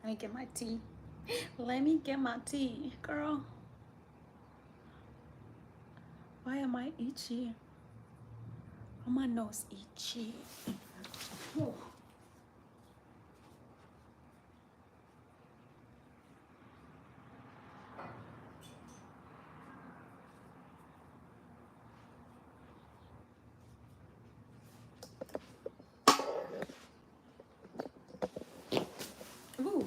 Let me get my tea. Let me get my tea, girl. Why am I itchy? Oh, my nose itchy. Oh. Ooh.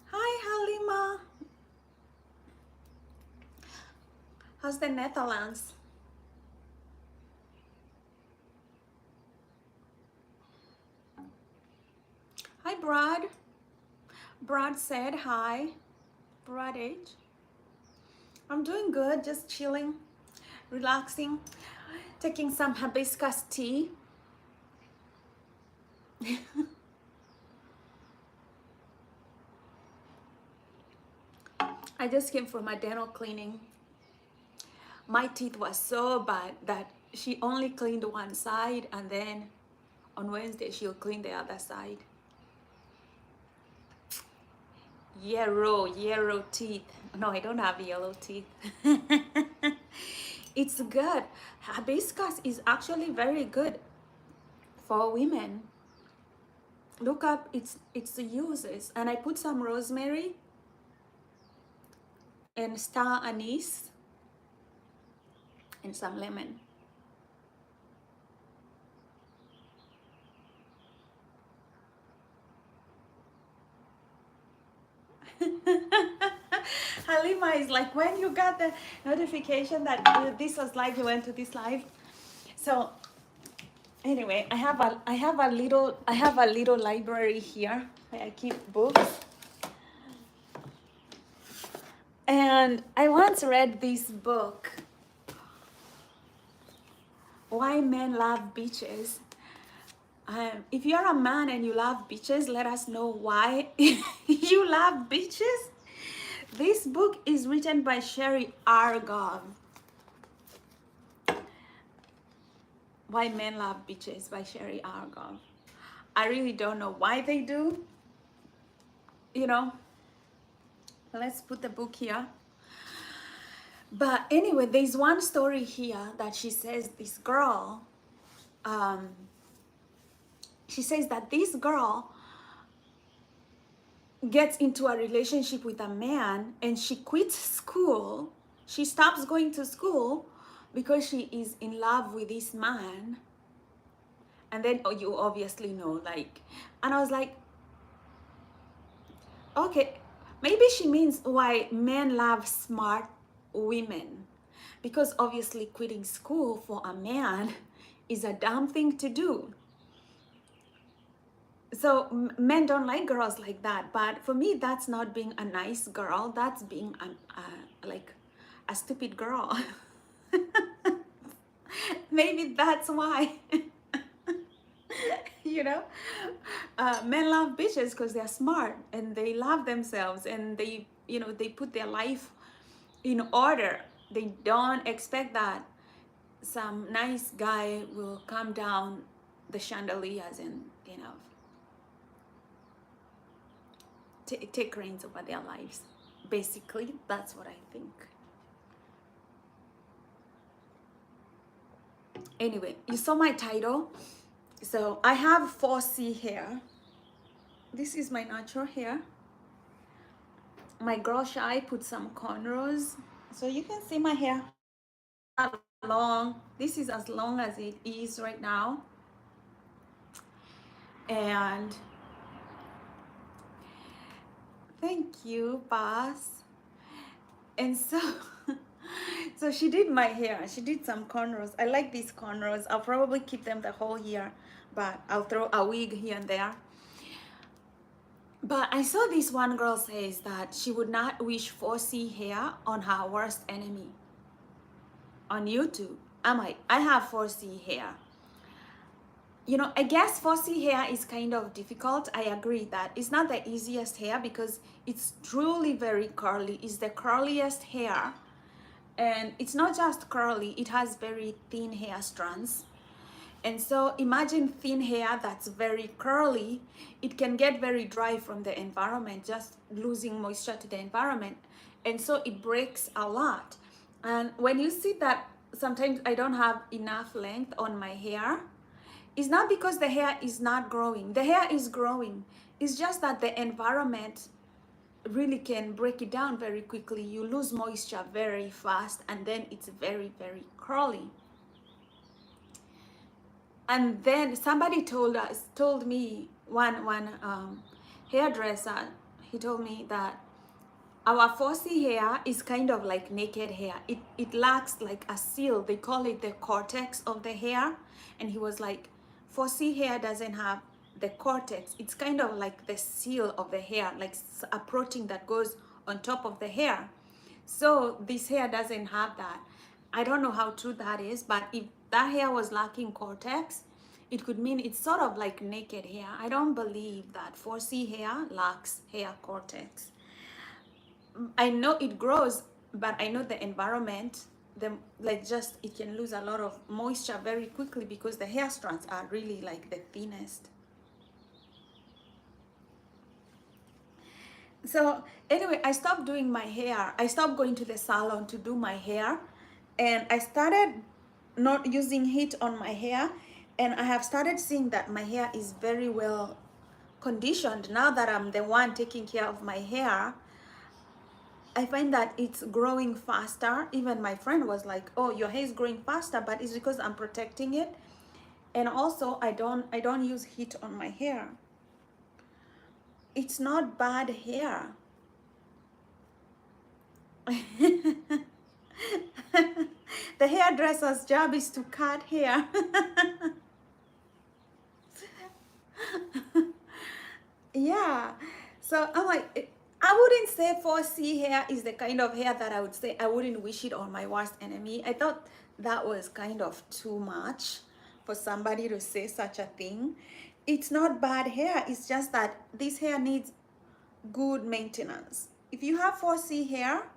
Hi, Halima. How's the Netherlands? Hi, Brad. Brad said hi. Brad H. I'm doing good, just chilling, relaxing, taking some hibiscus tea. I just came from a dental cleaning. My teeth was so bad that she only cleaned one side, and then on Wednesday she'll clean the other side. Yellow teeth. No, I don't have yellow teeth. It's good. Hibiscus is actually very good for women. Look up its uses, and I put some rosemary and star anise and some lemon. Halima is like, when you got the notification that this was live, you went to this live. So anyway, I have a little library here where I keep books. And I once read this book, Why Men Love Beaches. If you're a man and you love beaches, let us know why you love beaches. This book is written by Sherry Argov. Why Men Love Beaches by Sherry Argov. I really don't know why they do. You know, let's put the book here. But anyway, there's one story here that she says this girl, she says that this girl gets into a relationship with a man and she quits school. She stops going to school because she is in love with this man. And then, oh, you obviously know, like, and I was like, okay, maybe she means why men love smart women, because obviously quitting school for a man is a dumb thing to do. So men don't like girls like that, but for me that's not being a nice girl, that's being like a stupid girl. Maybe that's why you know. Men love bitches because they're smart and they love themselves, and they, you know, they put their life in order. They don't expect that some nice guy will come down the chandeliers and, you know, take reins over their lives. Basically, that's what I think. Anyway, you saw my title. So I have 4C hair. This is my natural hair. My girl Shy put some cornrows. So you can see my hair long. This is as long as it is right now. And thank you, boss. And so so she did my hair. She did some cornrows. I like these cornrows. I'll probably keep them the whole year, but I'll throw a wig here and there. But I saw this one girl says that she would not wish 4C hair on her worst enemy on YouTube. I'm like, I have 4C hair. You know, I guess 4C hair is kind of difficult. I agree that it's not the easiest hair because it's truly very curly. It's the curliest hair. And it's not just curly, it has very thin hair strands. And so imagine thin hair that's very curly. It can get very dry from the environment, just losing moisture to the environment. And so it breaks a lot. And when you see that sometimes I don't have enough length on my hair, it's not because the hair is not growing. The hair is growing. It's just that the environment really can break it down very quickly. You lose moisture very fast, and then it's very, very curly. And then somebody told me, one hairdresser, he told me that our 4C hair is kind of like naked hair. It lacks like a seal. They call it the cortex of the hair. And he was like, 4C hair doesn't have the cortex. It's kind of like the seal of the hair, like a protein that goes on top of the hair. So this hair doesn't have that. I don't know how true that is, but if that hair was lacking cortex, it could mean it's sort of like naked hair. I don't believe that 4C hair lacks hair cortex. I know it grows, but I know the environment, it can lose a lot of moisture very quickly because the hair strands are really like the thinnest. So anyway, I stopped doing my hair. I stopped going to the salon to do my hair, and I started not using heat on my hair, and I have started seeing that my hair is very well conditioned. Now that I'm the one taking care of my hair, I find that it's growing faster. Even my friend was like, oh, your hair is growing faster, but it's because I'm protecting it. And also I don't use heat on my hair. It's not bad hair. The hairdresser's job is to cut hair. Yeah. So I'm like, I wouldn't say 4C hair is the kind of hair that I would say I wouldn't wish it on my worst enemy. I thought that was kind of too much for somebody to say such a thing. It's not bad hair. It's just that this hair needs good maintenance. If you have 4C hair,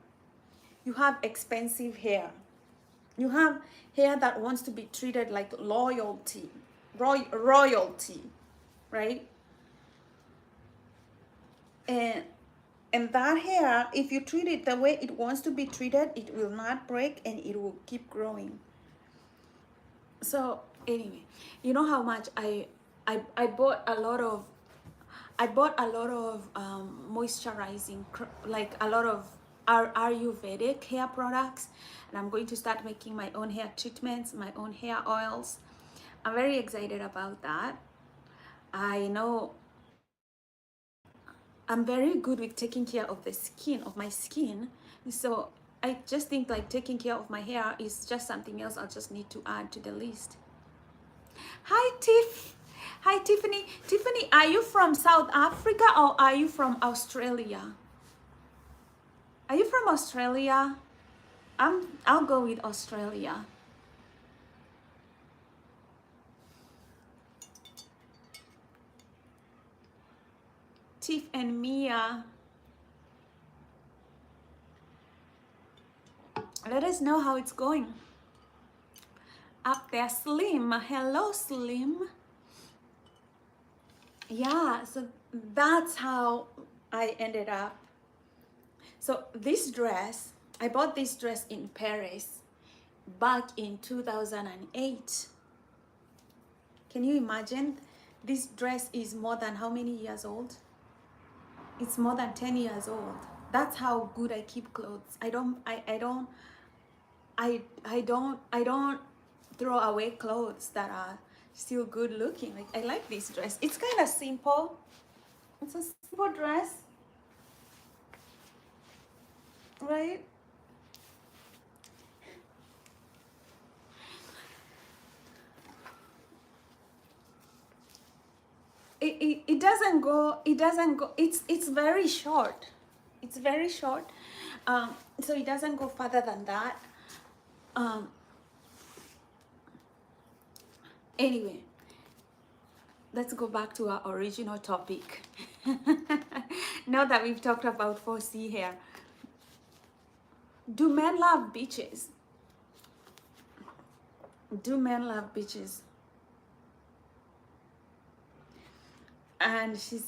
you have expensive hair. You have hair that wants to be treated like royalty, right? And that hair, if you treat it the way it wants to be treated, it will not break and it will keep growing. So anyway, you know how much I bought a lot of moisturizing, like a lot of Ayurvedic hair products, and I'm going to start making my own hair treatments, my own hair oils. I'm very excited about that. I know I'm very good with taking care of the skin, of my skin. So I just think like taking care of my hair is just something else I'll just need to add to the list. Hi, Tiff. Hi, Tiffany. Tiffany, are you from South Africa or are you from Australia? Are you from Australia? I'll go with Australia. Tiff and Mia, let us know how it's going up there. Slim, hello Slim. Yeah, so that's how I ended up. So this dress, I bought this dress in Paris back in 2008. Can you imagine? This dress is more than how many years old? It's more than 10 years old. That's how good I keep clothes. I don't throw away clothes that are still good looking. Like, I like this dress. It's kind of simple. It's a simple dress, right? It doesn't go, it's very short. It's very short. So it doesn't go further than that. Anyway, let's go back to our original topic. Now that we've talked about 4C hair, do men love beaches? Do men love beaches? And she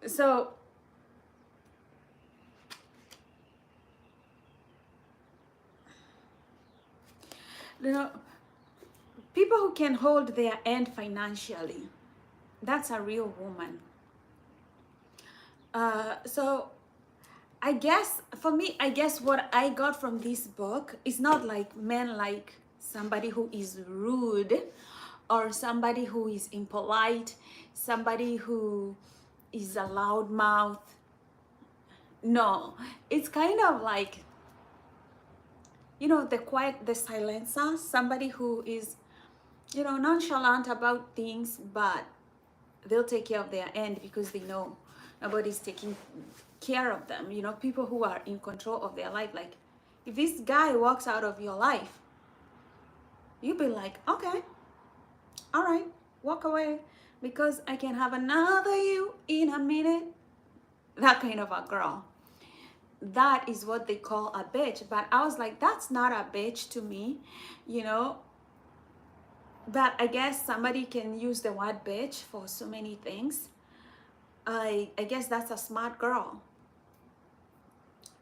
so you know, people who can hold their end financially, that's a real woman. So I guess for me, I guess what I got from this book is not like men like somebody who is rude or somebody who is impolite, somebody who is a loud mouth. No, it's kind of like, you know, the quiet, the silencer, somebody who is, you know, nonchalant about things, but they'll take care of their end because they know nobody's taking care of them. You know, people who are in control of their life. Like, if this guy walks out of your life, you'll be like, okay, all right, walk away because I can have another you in a minute. That kind of a girl. That is what they call a bitch. But I was like, that's not a bitch to me, you know. But I guess somebody can use the word bitch for so many things. I guess that's a smart girl.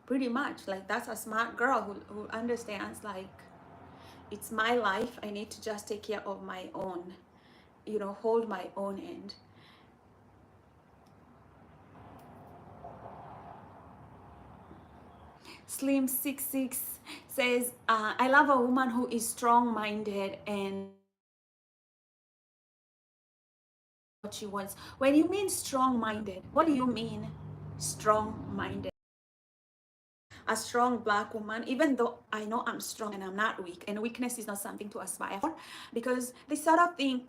Pretty much, like, that's a smart girl who understands, like, it's my life. I need to just take care of my own, you know, hold my own end. Slim66 says, I love a woman who is strong-minded and what she wants. When you mean strong-minded, what do you mean strong-minded? A strong Black woman, even though I know I'm strong and I'm not weak, and weakness is not something to aspire for, because they sort of think,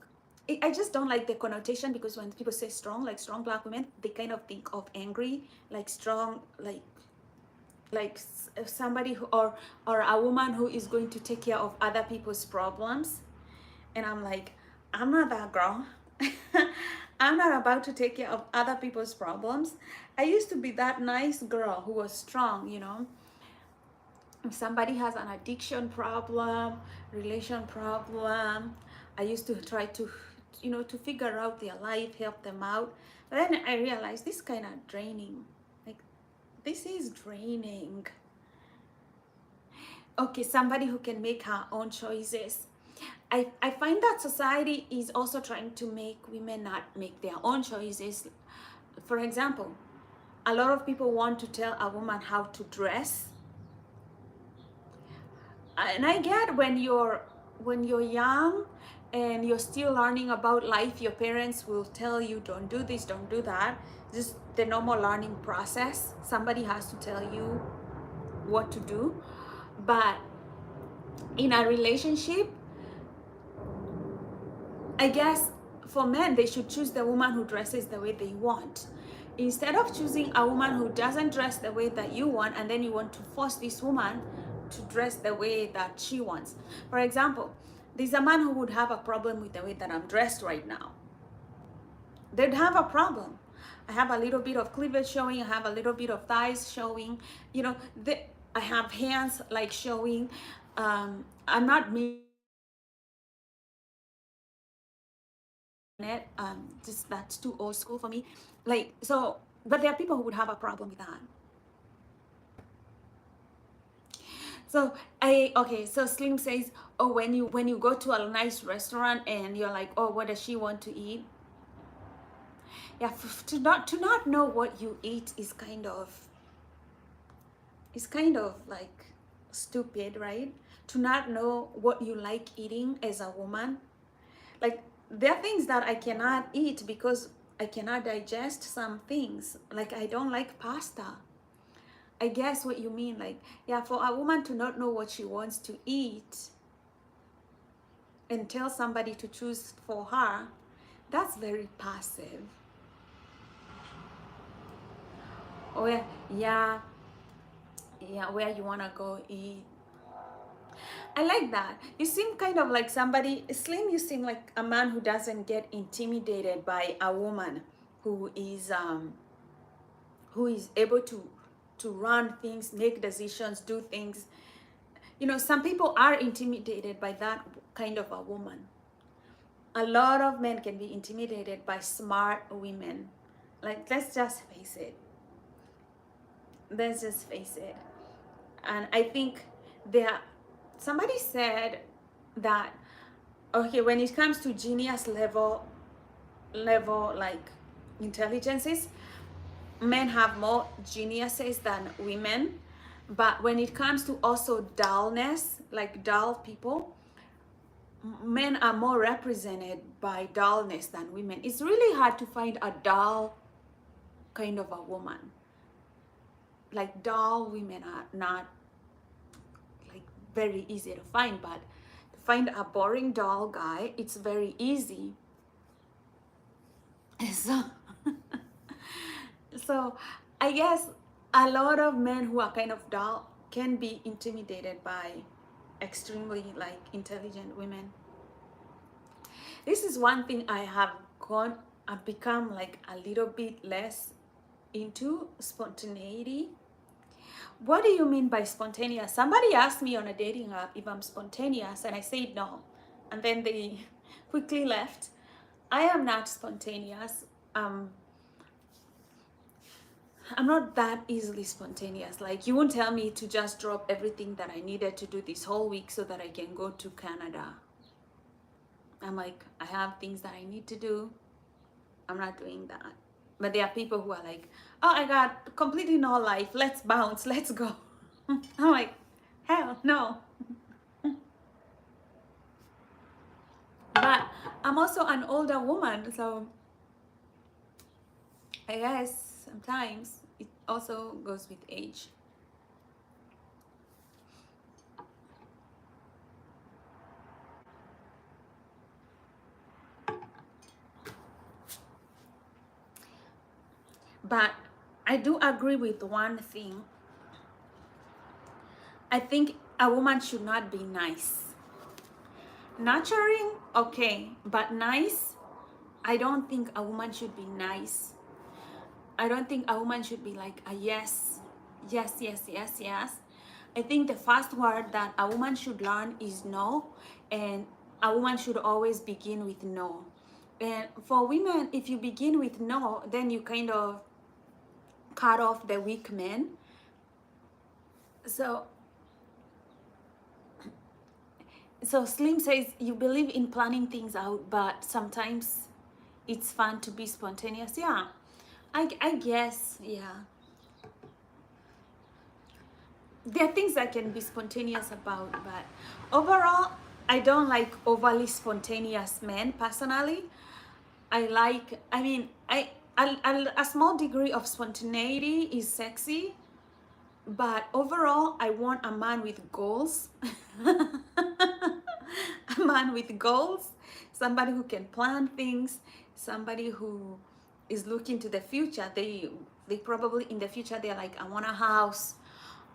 I just don't like the connotation, because when people say strong, like strong Black women, they kind of think of angry, like strong, like somebody who, or a woman who is going to take care of other people's problems. And I'm like, I'm not that girl. I'm not about to take care of other people's problems. I used to be that nice girl who was strong, you know. If somebody has an addiction problem, relation problem, I used to try to, you know, to figure out their life, help them out. But then I realized this kind of draining. Like, this is draining. Okay, somebody who can make her own choices. I find that society is also trying to make women not make their own choices. For example, a lot of people want to tell a woman how to dress. And I get when you're young and you're still learning about life, your parents will tell you, don't do this, don't do that. Just the normal learning process. Somebody has to tell you what to do. But in a relationship, I guess for men, they should choose the woman who dresses the way they want. Instead of choosing a woman who doesn't dress the way that you want, and then you want to force this woman to dress the way that she wants. For example, there's a man who would have a problem with the way that I'm dressed right now. They'd have a problem. I have a little bit of cleavage showing, I have a little bit of thighs showing, you know, I have hands like showing. I'm not mean it, just that's too old school for me. Like, so, but there are people who would have a problem with that. So okay, so Slim says, oh, when you go to a nice restaurant and you're like, oh, what does she want to eat? Yeah, to not know what you eat is kind of like stupid, right? To not know what you like eating as a woman. Like, there are things that I cannot eat because I cannot digest some things. Like, I don't like pasta. I guess what you mean. Like, yeah, for a woman to not know what she wants to eat and tell somebody to choose for her, that's very passive. Oh yeah, where you wanna go eat. I like that. You seem kind of like somebody, Slim, you seem like a man who doesn't get intimidated by a woman who is able to run things, make decisions, do things. You know, some people are intimidated by that kind of a woman. A lot of men can be intimidated by smart women. Like, let's just face it. And I think somebody said that, okay, when it comes to genius level like intelligences, men have more geniuses than women. But when it comes to also dullness, like dull people, men are more represented by dullness than women. It's really hard to find a dull kind of a woman. Like, dull women are not like very easy to find, but to find a boring dull guy, it's very easy. So, so I guess a lot of men who are kind of dull can be intimidated by extremely like intelligent women. This is one thing I've become like a little bit less into: spontaneity. What do you mean by spontaneous? Somebody asked me on a dating app if I'm spontaneous, and I said no, and then they quickly left. I am not spontaneous. I'm not that easily spontaneous. Like, you won't tell me to just drop everything that I needed to do this whole week so that I can go to Canada. I'm like, I have things that I need to do. I'm not doing that. But there are people who are like, oh, I got completely no life. Let's bounce. Let's go. I'm like, hell no. But I'm also an older woman, so I guess sometimes it also goes with age. But I do agree with one thing. I think a woman should not be nice. Nurturing, okay, but nice, I don't think a woman should be nice. I don't think a woman should be like a yes. I think the first word that a woman should learn is no, and a woman should always begin with no. And for women, if you begin with no, then you kind of cut off the weak men. So Slim says you believe in planning things out, but sometimes it's fun to be spontaneous. Yeah, I guess, yeah. There are things I can be spontaneous about, but overall, I don't like overly spontaneous men personally. A small degree of spontaneity is sexy, but overall, I want a man with goals. A man with goals, somebody who can plan things, somebody who is looking to the future. They probably in the future they're like, I want a house,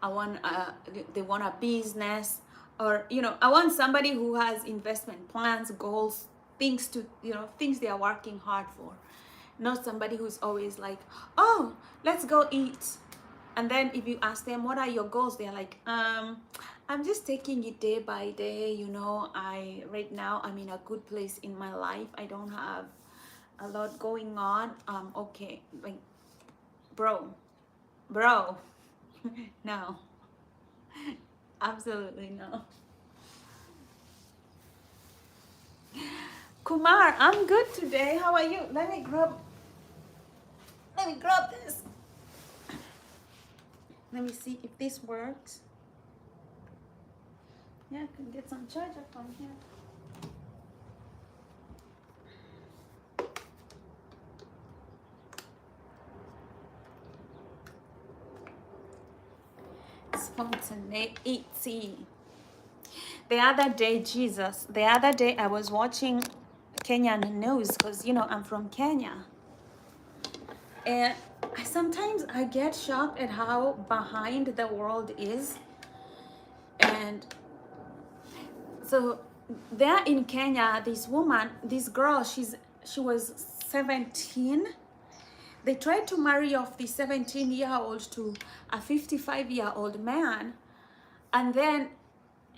they want a business, or I want somebody who has investment plans, goals, things to things they are working hard for, not somebody who's always like, oh, let's go eat. And then if you ask them what are your goals, they're like, I'm just taking it day by day. I right now I'm in a good place in my life. I don't have a lot going on. Okay, like, bro, no, absolutely no. Kumar, I'm good today. How are you? Let me grab this. Let me see if this works. Yeah, I can get some charger from here. Spontaneity. The other day I was watching Kenyan news because I'm from Kenya, and sometimes I get shocked at how behind the world is. And so there in Kenya, this girl, she was 17. They tried to marry off the 17-year-old to a 55-year-old man, and then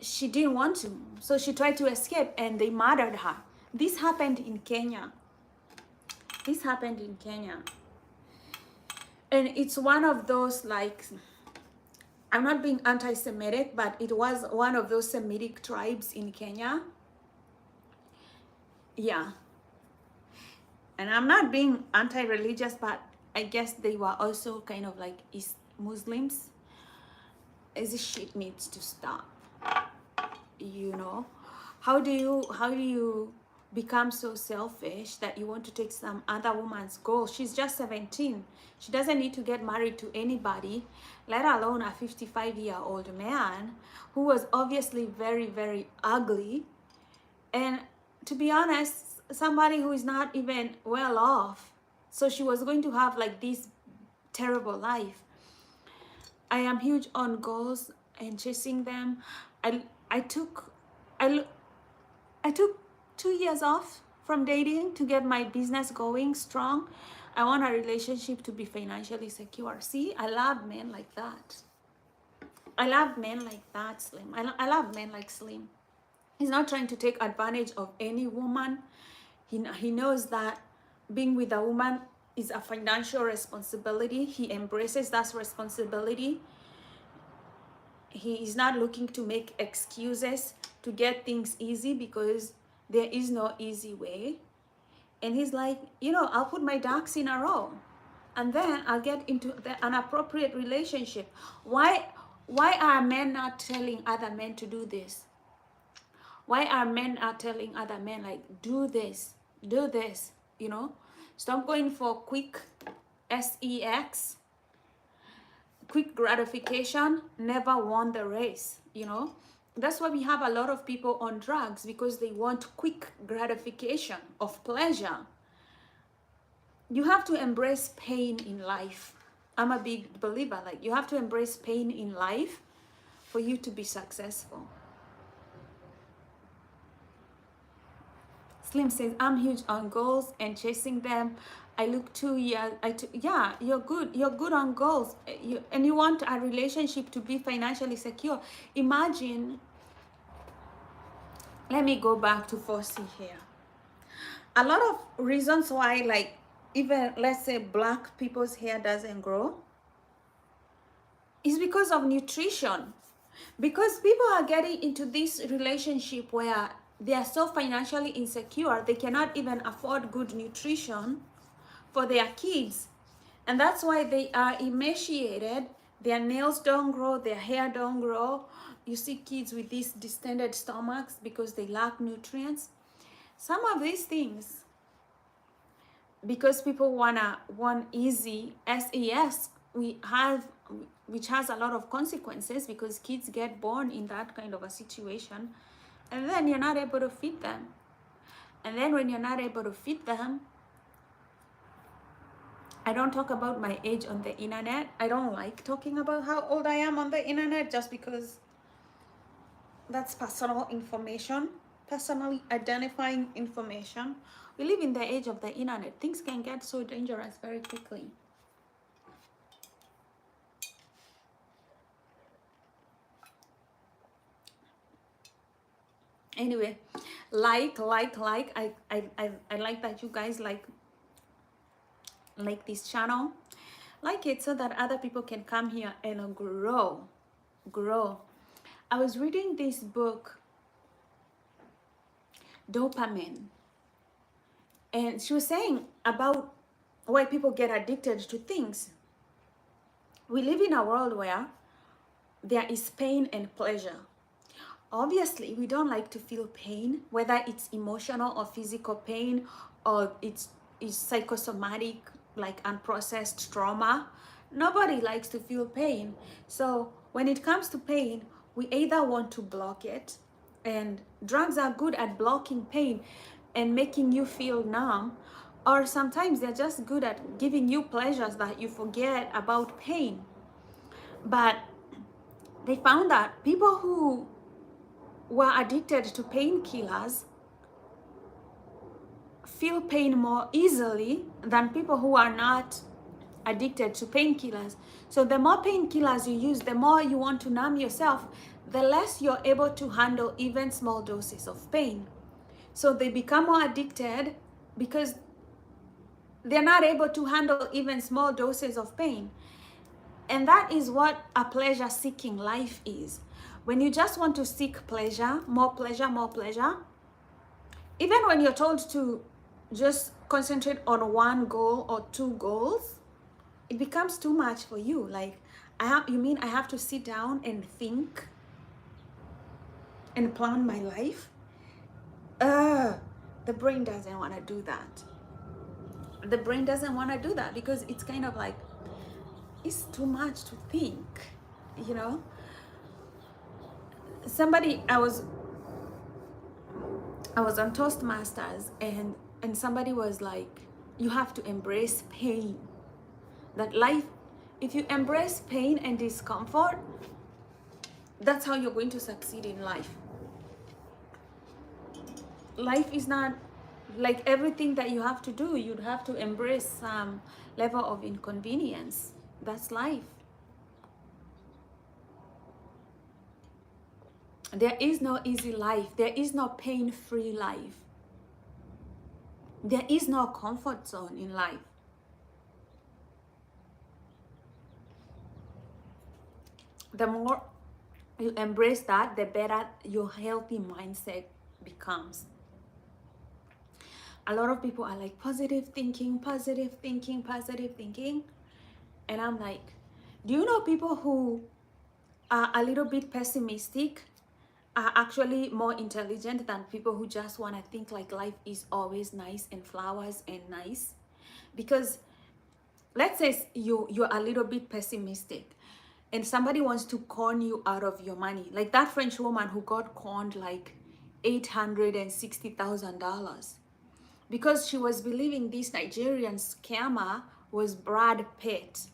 she didn't want to, so she tried to escape and they murdered her. This happened in Kenya. And it's one of those, like, I'm not being anti-Semitic, but it was one of those Semitic tribes in Kenya. Yeah. And I'm not being anti-religious, but I guess they were also kind of like East Muslims. This shit needs to stop. How do you become so selfish that you want to take some other woman's goal? She's just 17. She doesn't need to get married to anybody, let alone a 55-year-old man who was obviously very, very ugly. And to be honest, somebody who is not even well off. So she was going to have like this terrible life. I am huge on goals and chasing them. I took 2 years off from dating to get my business going strong. I want a relationship to be financially secure. See, I love men like that. I love men like that, Slim. I love men like Slim. He's not trying to take advantage of any woman. He knows that being with a woman is a financial responsibility. He embraces that responsibility. He is not looking to make excuses to get things easy, because there is no easy way. And he's like, I'll put my ducks in a row and then I'll get into an appropriate relationship. Why are men not telling other men to do this? Why are men not telling other men, like, do this, stop going for quick sex, quick gratification, never won the race. That's why we have a lot of people on drugs, because they want quick gratification of pleasure. You have to embrace pain in life. I'm a big believer, like, you have to embrace pain in life for you to be successful. Slim says, I'm huge on goals and chasing them. I look 2 years. Yeah, you're good. You're good on goals. And you want a relationship to be financially secure. Imagine, let me go back to Fossey here. A lot of reasons why, like, even let's say black people's hair doesn't grow is because of nutrition. Because people are getting into this relationship where they are so financially insecure, they cannot even afford good nutrition for their kids. And that's why they are emaciated. Their nails don't grow, their hair don't grow. You see kids with these distended stomachs because they lack nutrients. Some of these things, because people want easy SES, which has a lot of consequences, because kids get born in that kind of a situation, and then you're not able to feed them. And then when you're not able to feed them, I don't talk about my age on the internet. I don't like talking about how old I am on the internet, just because That's personal information, personally identifying information. We live in the age of the internet. Things can get so dangerous very quickly. Anyway, like I like that you guys like this channel. Like it so that other people can come here and grow. I was reading this book, Dopamine, and she was saying about why people get addicted to things. We live in a world where there is pain and pleasure. Obviously, we don't like to feel pain, whether it's emotional or physical pain, or it's psychosomatic, like unprocessed trauma. Nobody likes to feel pain. So when it comes to pain, we either want to block it, and drugs are good at blocking pain and making you feel numb, or sometimes they're just good at giving you pleasures that you forget about pain. But they found that people who were addicted to painkillers feel pain more easily than people who are not addicted to painkillers. So the more painkillers you use, the more you want to numb yourself, the less you're able to handle even small doses of pain. So they become more addicted because they're not able to handle even small doses of pain. And that is what a pleasure-seeking life is. When you just want to seek pleasure, more pleasure, more pleasure, even when you're told to just concentrate on one goal or two goals, it becomes too much for you. Like, you mean I have to sit down and think and plan my life? The brain doesn't want to do that. The brain doesn't want to do that because it's kind of like, it's too much to think, you know? I was on Toastmasters, and somebody was like, you have to embrace pain. That life, if you embrace pain and discomfort, that's how you're going to succeed in life. Life is not like everything that you have to do. You'd have to embrace some level of inconvenience. That's life. There is no easy life. There is no pain-free life. There is no comfort zone in life. The more you embrace that, the better your healthy mindset becomes. A lot of people are like, positive thinking, positive thinking, positive thinking. And I'm like, do you know people who are a little bit pessimistic are actually more intelligent than people who just want to think like life is always nice and flowers and nice? Because let's say you're a little bit pessimistic and somebody wants to con you out of your money, like that French woman who got conned like $860,000 because she was believing this Nigerian scammer was Brad Pitt.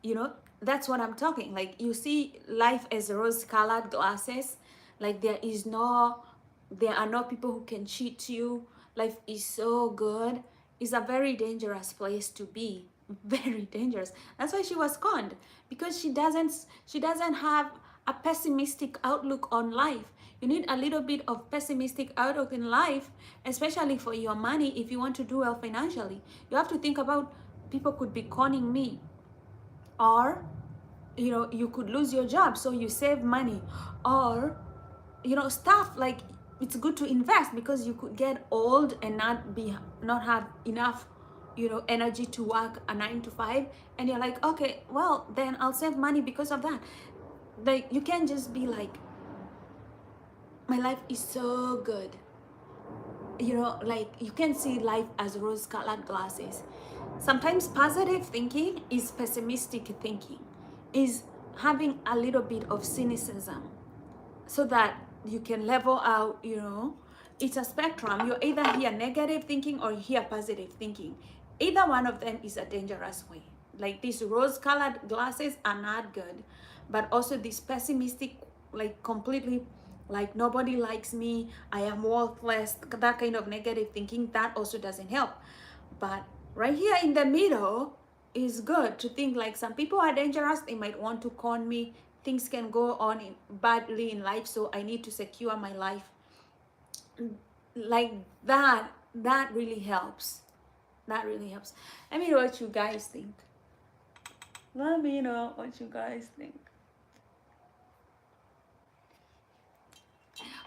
You know, that's what I'm talking. Like, you see life as rose-colored glasses. Like, there are no people who can cheat you. Life is so good. It's a very dangerous place to be. Very dangerous. That's why she was conned, because she doesn't have a pessimistic outlook on life. You need a little bit of pessimistic outlook in life, especially for your money. If you want to do well financially, you have to think about, people could be conning me, or you know, you could lose your job, so you save money, or you know, stuff like, it's good to invest because you could get old and not have enough, you know, energy to work a 9 to 5, and you're like, okay, well then I'll save money because of that. Like, you can't just be like, my life is so good, you know, like, you can see life as rose-colored glasses. Sometimes positive thinking is pessimistic thinking, is having a little bit of cynicism, so that you can level out, you know. It's a spectrum. You're either here negative thinking or here positive thinking. Either one of them is a dangerous way. Like, these rose-colored glasses are not good, but also this pessimistic, like completely like nobody likes me, I am worthless, that kind of negative thinking, that also doesn't help. But right here in the middle is good to think like some people are dangerous, they might want to con me, things can go on badly in life, so I need to secure my life. Like that really helps. That really helps. Let me know what you guys think. Let me know what you guys think.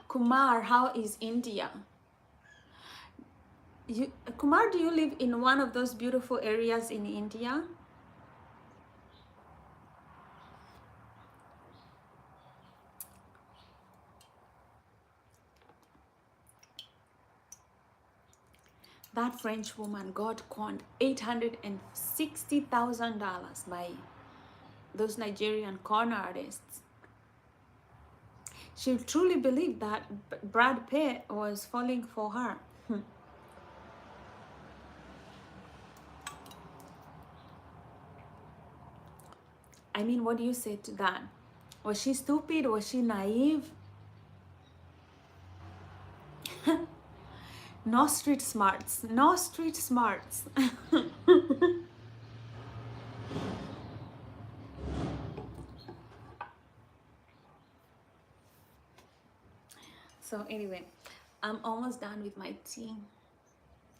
Kumar, how is India? Kumar, do you live in one of those beautiful areas in India? That French woman got conned $860,000 by those Nigerian con artists. She truly believed that Brad Pitt was falling for her. I mean, what do you say to that? Was she stupid? Was she naive? No street smarts. No street smarts. So anyway, I'm almost done with my tea.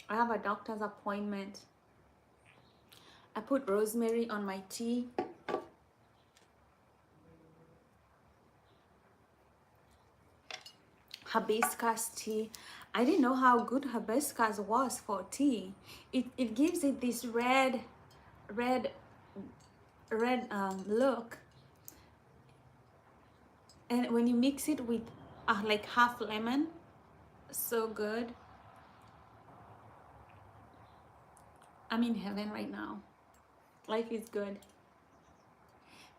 I have a doctor's appointment. I put rosemary on my tea. Hibiscus tea. I didn't know how good hibiscus was for tea. It gives it this red look, and when you mix it with like half lemon, so good. I'm in heaven right now. Life is good.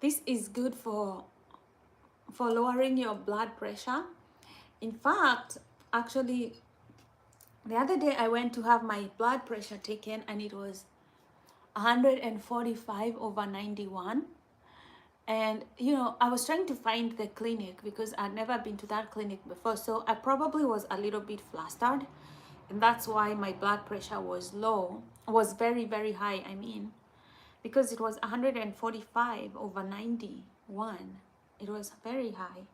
This is good for lowering your blood pressure. In fact, actually, the other day I went to have my blood pressure taken and it was 145/91. And you know, I was trying to find the clinic because I'd never been to that clinic before, so I probably was a little bit flustered, and that's why my blood pressure was low, was very, very high, I mean, because it was 145/91. It was very high.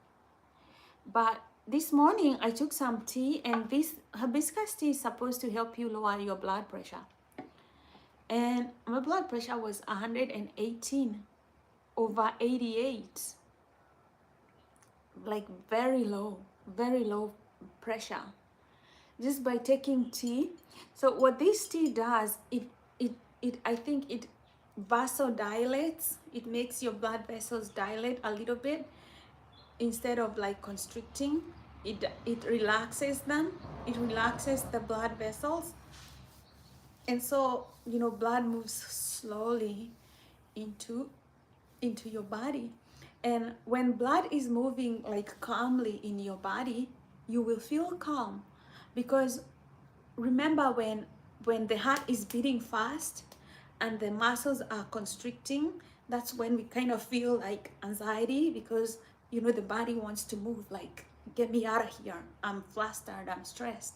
But this morning I took some tea, and this hibiscus tea is supposed to help you lower your blood pressure, and my blood pressure was 118/88, like very low pressure, just by taking tea. So what this tea does, it I think it vasodilates. It makes your blood vessels dilate a little bit instead of like constricting. It relaxes them. It relaxes the blood vessels, and so you know, blood moves slowly into your body. And when blood is moving like calmly in your body, you will feel calm, because remember, when the heart is beating fast and the muscles are constricting, that's when we kind of feel like anxiety, because you know, the body wants to move, like, get me out of here, I'm flustered, I'm stressed.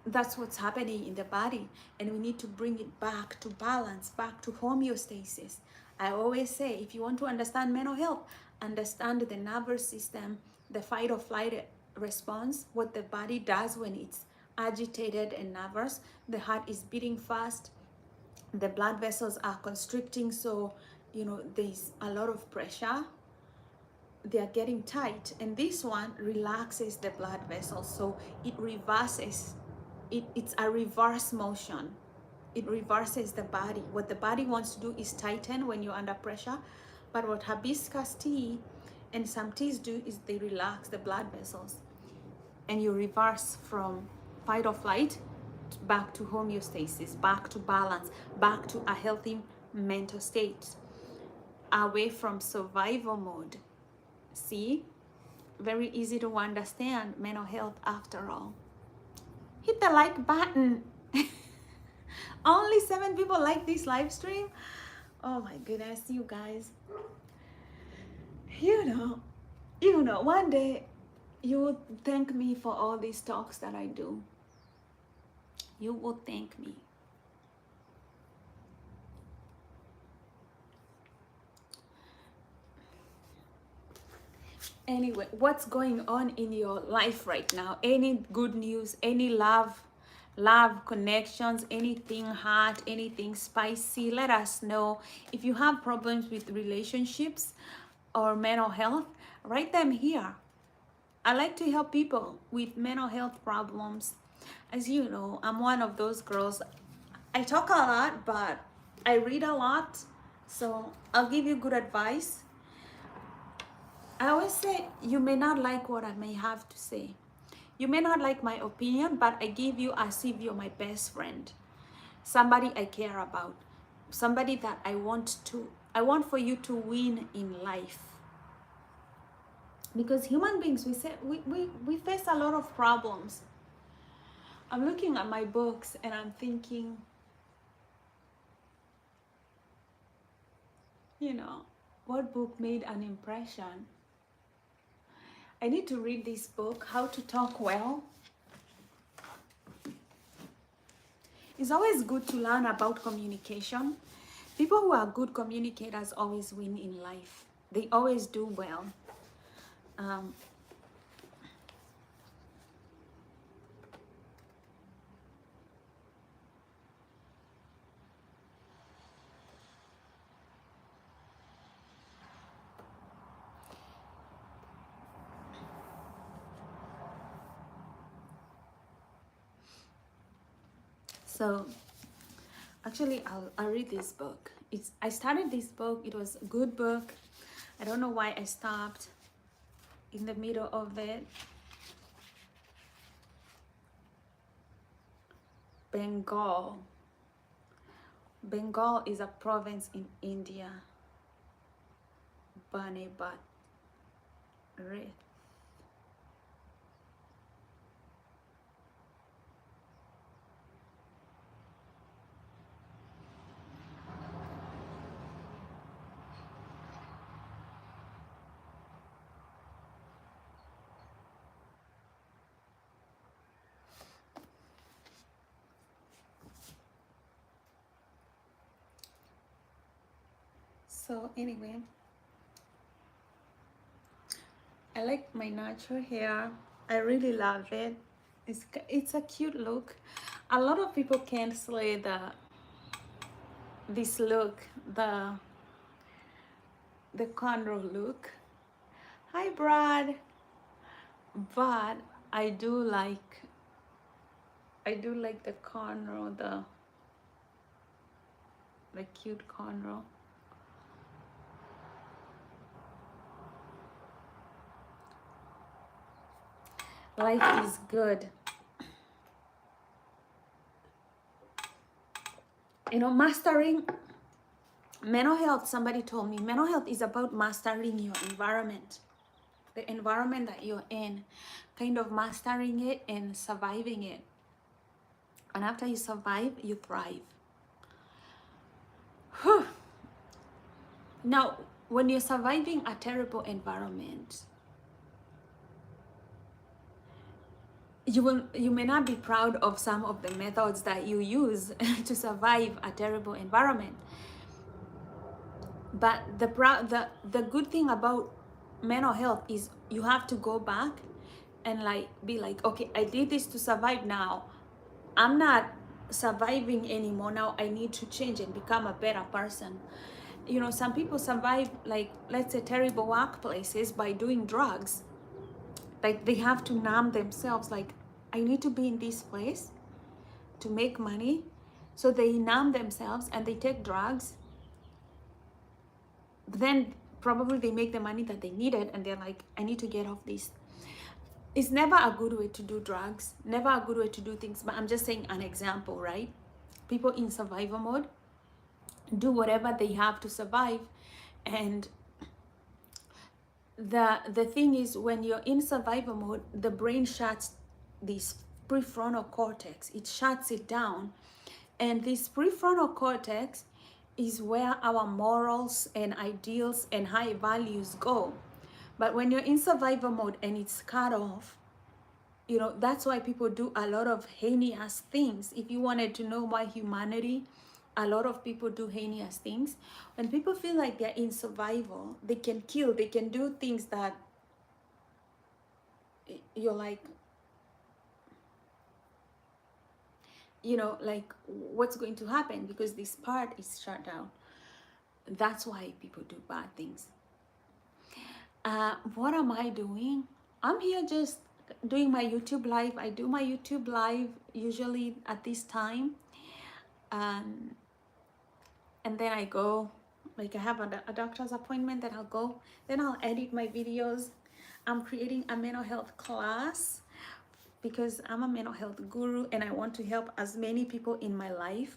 That's what's happening in the body, and we need to bring it back to balance, back to homeostasis. I always say, if you want to understand mental health, understand the nervous system, the fight or flight response, what the body does when it's agitated and nervous. The heart is beating fast, the blood vessels are constricting, so you know, there's a lot of pressure, they are getting tight, and this one relaxes the blood vessels, so it reverses it. It's a reverse motion. It reverses the body. What the body wants to do is tighten when you're under pressure, but what hibiscus tea and some teas do is they relax the blood vessels, and you reverse from fight or flight back to homeostasis, back to balance, back to a healthy mental state, away from survival mode. See, very easy to understand mental health after all. Hit the like button. Only 7 people like this live stream. Oh my goodness, you guys. You know, You know, one day you will thank me for all these talks that I do. You will thank me. Anyway, what's going on in your life right now? Any good news, any love connections, anything hot, anything spicy? Let us know. If you have problems with relationships or mental health, write them here. I like to help people with mental health problems. As you know, I'm one of those girls. I talk a lot, but I read a lot. So I'll give you good advice. I always say, you may not like what I may have to say. You may not like my opinion, but I give you as if you're my best friend. Somebody I care about. Somebody that I want for you to win in life. Because human beings, we face a lot of problems. I'm looking at my books and I'm thinking, you know, what book made an impression? I need to read this book, How to Talk Well. It's always good to learn about communication. People who are good communicators always win in life. They always do well. Um, so actually, I'll read this book. I started this book. It was a good book. I don't know why I stopped in the middle of it. Bengal. Bengal is a province in India. Banipat. Rith. So anyway, I like my natural hair. I really love it. It's a cute look. A lot of people can't slay this look, the cornrow look. Hi Brad. But I do like the cornrow, the cute cornrow. Life is good. You know, mastering mental health, somebody told me mental health is about mastering your environment, the environment that you're in, kind of mastering it and surviving it. And after you survive, you thrive. Whew. Now, when you're surviving a terrible environment, you may not be proud of some of the methods that you use to survive a terrible environment. But the good thing about mental health is you have to go back and be like, okay, I did this to survive. Now I'm not surviving anymore. Now I need to change and become a better person. You know, some people survive, like, let's say, terrible workplaces by doing drugs. Like, they have to numb themselves, like, I need to be in this place to make money. So they numb themselves and they take drugs. Then probably they make the money that they needed and they're like, I need to get off this. It's never a good way to do drugs, never a good way to do things, but I'm just saying an example, right? People in survival mode do whatever they have to survive. And the thing is, when you're in survival mode, the brain shuts this prefrontal cortex, it shuts it down. And this prefrontal cortex is where our morals and ideals and high values go. But when you're in survival mode and it's cut off, you know, that's why people do a lot of heinous things. If you wanted to know why humanity, a lot of people do heinous things. When people feel like they're in survival, they can kill, they can do things that you're like, you know, like what's going to happen because this part is shut down. That's why people do bad things. What am I doing? I'm here just doing my YouTube live. I do my YouTube live usually at this time. And then I go, like I have a doctor's appointment, then I'll go, then I'll edit my videos. I'm creating a mental health class because I'm a mental health guru and I want to help as many people in my life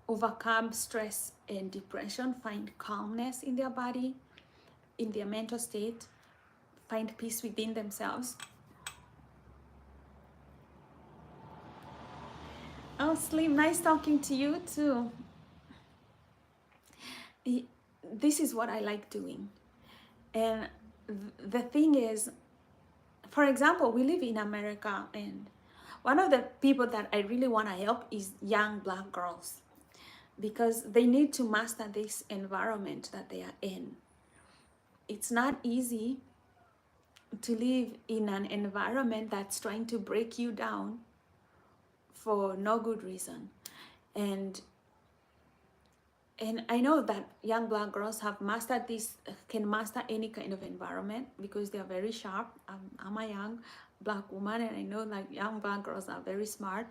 overcome stress and depression, find calmness in their body, in their mental state, find peace within themselves. Oh, Slim, nice talking to you too. This is what I like doing. And the thing is, for example, we live in America, and one of the people that I really want to help is young Black girls because they need to master this environment that they are in. It's not easy to live in an environment that's trying to break you down for no good reason. And I know that young Black girls have mastered this, can master any kind of environment because they are very sharp. I'm a young Black woman and I know that young Black girls are very smart.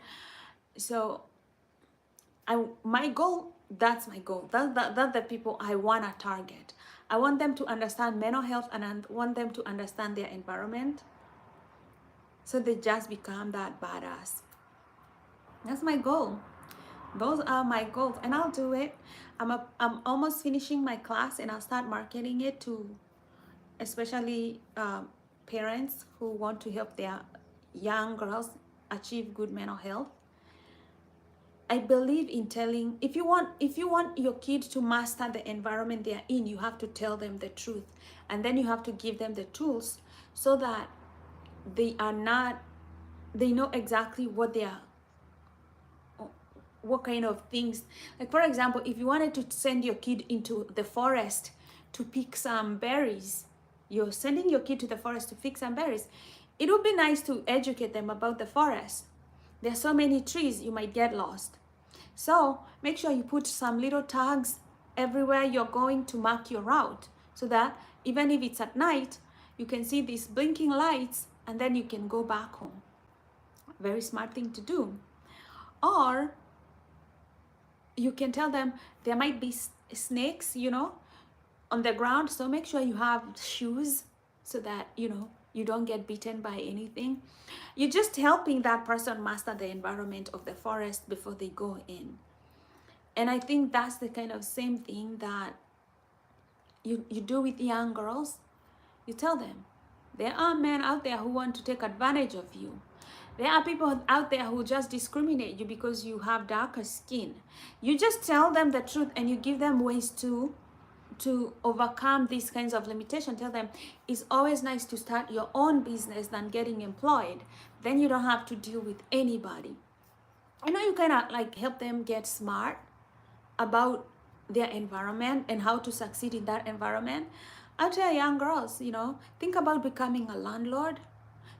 So my goal, that's my goal. That's the people I want to target. I want them to understand mental health and I want them to understand their environment so they just become that badass. That's my goal. Those are my goals and I'll do it. I'm almost finishing my class and I'll start marketing it to especially parents who want to help their young girls achieve good mental health. I believe in telling, if you want your kid to master the environment they are in, you have to tell them the truth. And then you have to give them the tools so that they know exactly what kind of things. Like for example, if you wanted to send your kid into the forest to pick some berries, you're sending your kid to the forest to pick some berries. It would be nice to educate them about the forest. There are so many trees, you might get lost. So make sure you put some little tags everywhere you're going to mark your route so that even if it's at night, you can see these blinking lights and then you can go back home. Very smart thing to do. Or you can tell them there might be snakes, you know, on the ground. So make sure you have shoes so that, you know, you don't get bitten by anything. You're just helping that person master the environment of the forest before they go in. And I think that's the kind of same thing that you do with young girls. You tell them, there are men out there who want to take advantage of you. There are people out there who just discriminate you because you have darker skin. You just tell them the truth and you give them ways to overcome these kinds of limitations. Tell them it's always nice to start your own business than getting employed. Then you don't have to deal with anybody. You know, you kind of like help them get smart about their environment and how to succeed in that environment. I tell young girls, you know, think about becoming a landlord.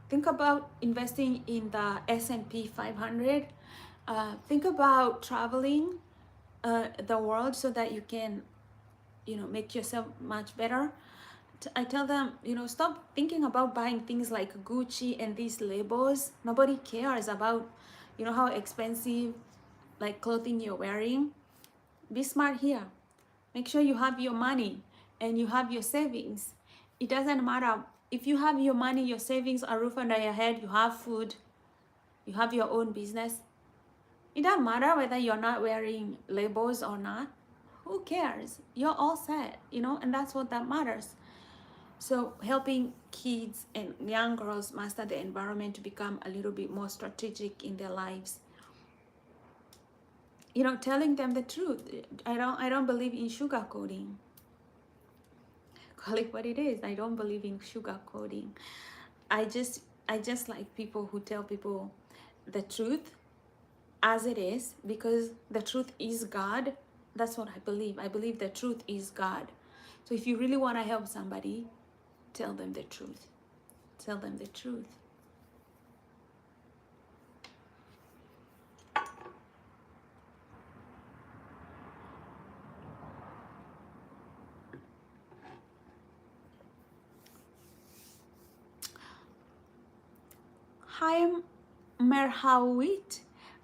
Think about investing in the S&P 500. Think about traveling the world so that you can, you know, make yourself much better. I tell them, you know, stop thinking about buying things like Gucci and these labels. Nobody cares about, you know, how expensive like clothing you're wearing. Be smart here. Make sure you have your money and you have your savings. It doesn't matter if you have your money, your savings, a roof under your head, you have food, you have your own business. It doesn't matter whether you're not wearing labels or not. Who cares? You're all set, you know, and that's what that matters. So helping kids and young girls master the environment to become a little bit more strategic in their lives. You know, telling them the truth. I don't believe in sugarcoating. call it what it is. I don't believe in sugar coating. I just like people who tell people the truth as it is, because the truth is God. That's what I believe. I believe the truth is God. So if you really want to help somebody, tell them the truth. Tell them the truth. Hi, Merhawit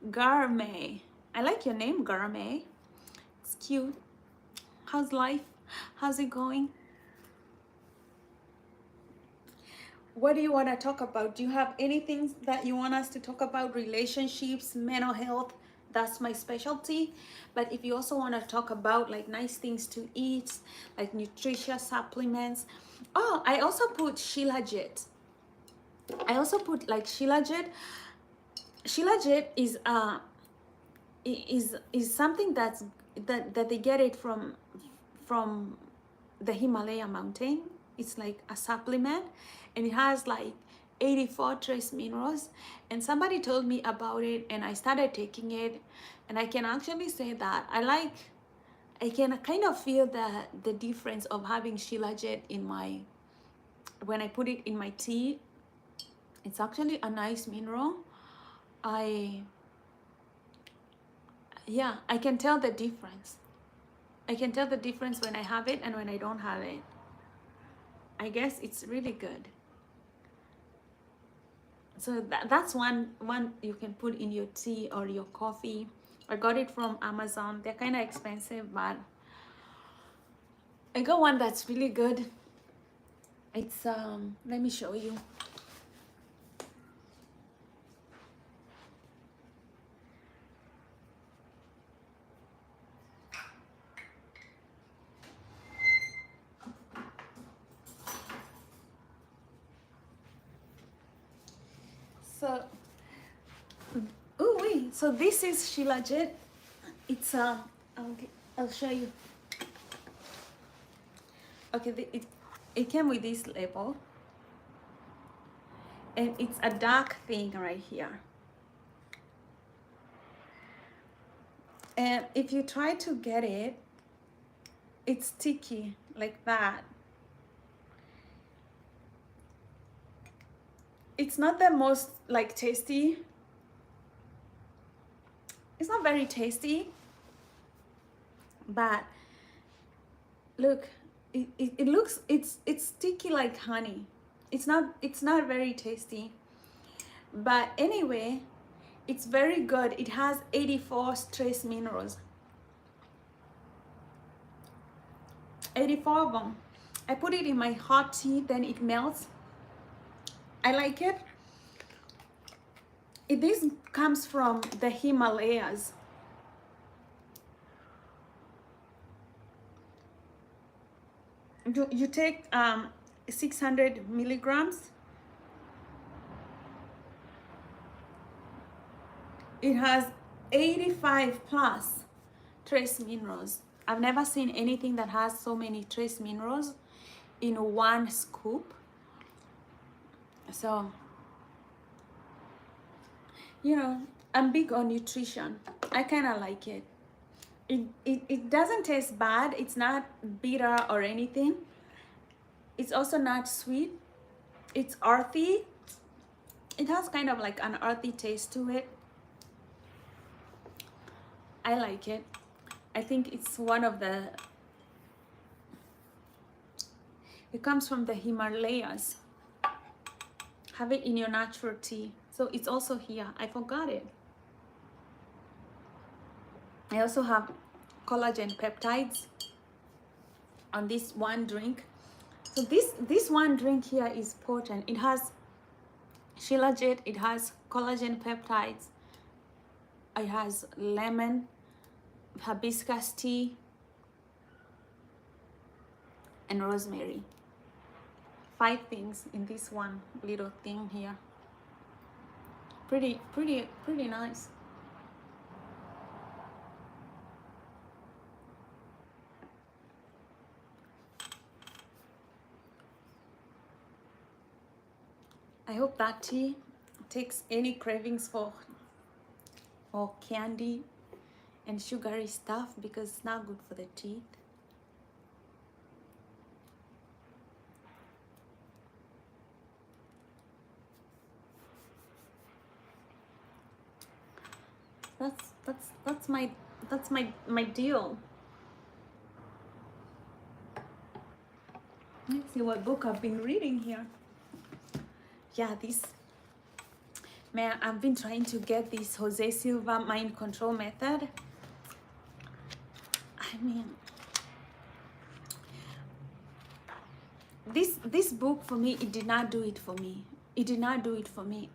Garme. I like your name, Garme. It's cute. How's life? How's it going? What do you want to talk about? Do you have anything that you want us to talk about? Relationships, mental health? That's my specialty. But if you also want to talk about like nice things to eat, like nutritious supplements. Oh, I also put Shilajit. I also put like Shilajit. Shilajit is something that they get it from the Himalaya mountain. It's like a supplement, and it has like 84 trace minerals. And somebody told me about it, and I started taking it, and I can actually say that I can kind of feel the difference of having Shilajit in my, when I put it in my tea. It's actually a nice mineral. Yeah, I can tell the difference. I can tell the difference when I have it and when I don't have it. I guess it's really good. So that's one you can put in your tea or your coffee. I got it from Amazon. They're kind of expensive, but I got one that's really good. It's let me show you. So, oh wait, so this is Shilajit. It's I'll show you. Okay, it came with this label, and it's a dark thing right here. And if you try to get it, it's sticky like that. It's not the most like tasty. It's not very tasty, but look, it looks, it's sticky like honey. It's not very tasty, but anyway, it's very good. It has 84 trace minerals. 84 of them. I put it in my hot tea, then it melts. I like it. This comes from the Himalayas. You take 600 milligrams. It has 85 plus trace minerals. I've never seen anything that has so many trace minerals in one scoop. So, you know, I'm big on nutrition. I kind of like it. It doesn't taste bad. It's not bitter or anything. It's also not sweet. It's earthy. It has kind of like an earthy taste to it. I like it. I think it's one of the, it comes from the Himalayas. Have it in your natural tea. So it's also here. I forgot it. I also have collagen peptides on this one drink. So this one drink here is potent. It has Shilajit, it has collagen peptides, it has lemon, hibiscus tea, and rosemary. 5 things in this one little thing here. Pretty nice. I hope that tea takes any cravings for or candy and sugary stuff, because it's not good for the teeth. That's my deal. Let's see what book I've been reading here. Yeah, this, man, I've been trying to get this Jose Silva mind control method. I mean, this book for me, it did not do it for me. It did not do it for me.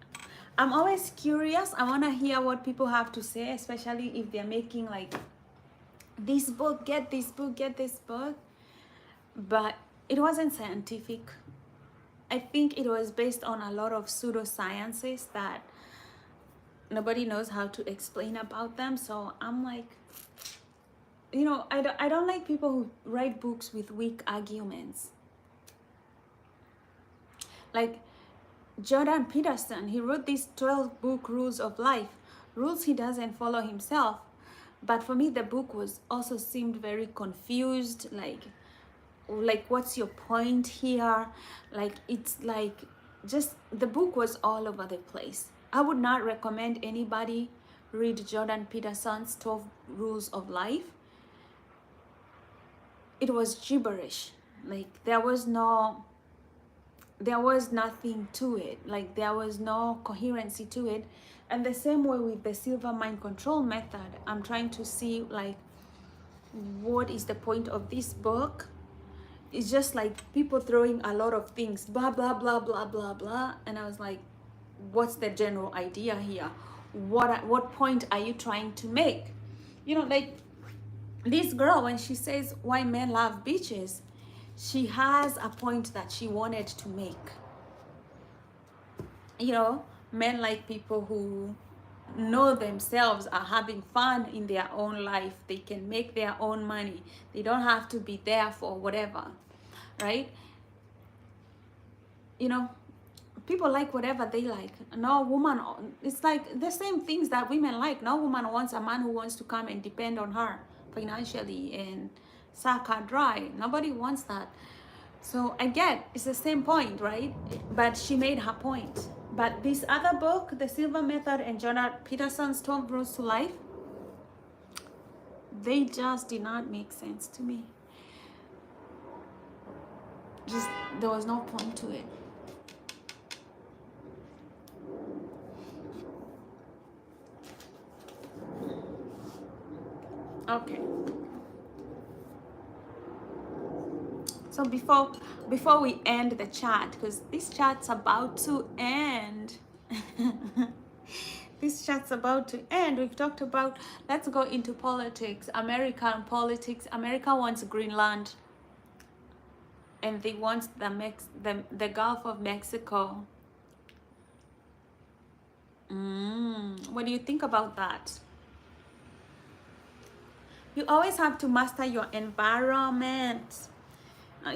I'm always curious. I want to hear what people have to say, especially if they're making like this book, get this book, get this book. But it wasn't scientific. I think it was based on a lot of pseudosciences that nobody knows how to explain about them. So I'm like, you know, I don't like people who write books with weak arguments. Like Jordan Peterson, he wrote these 12-book rules of life, rules he doesn't follow himself. But for me, the book was also seemed very confused, like what's your point here? Like, it's like, just the book was all over the place. I would not recommend anybody read Jordan Peterson's 12 rules of life. It was gibberish. Like, there was nothing to it. Like, there was no coherency to it. And the same way with the Silva mind control method, I'm trying to see like, what is the point of this book? It's just like people throwing a lot of things, blah blah blah blah blah blah, and I was like, what's the general idea here? What point are you trying to make? You know, like this girl, when she says why men love beaches, she has a point that she wanted to make. You know, men like people who know themselves are having fun in their own life. They can make their own money. They don't have to be there for whatever, right? You know, people like whatever they like. No woman, it's like the same things that women like. No woman wants a man who wants to come and depend on her financially and suck her dry. Nobody wants that. So I get it's the same point, right? But she made her point. But this other book, The Silva Method and Jordan Peterson's 12 Rules to Life, they just did not make sense to me. Just, there was no point to it. Okay. So before we end the chat, because this chat's about to end. This chat's about to end. We've talked about, let's go into politics, American politics. America wants Greenland, and they want the Gulf of Mexico. What do you think about that? You always have to master your environment.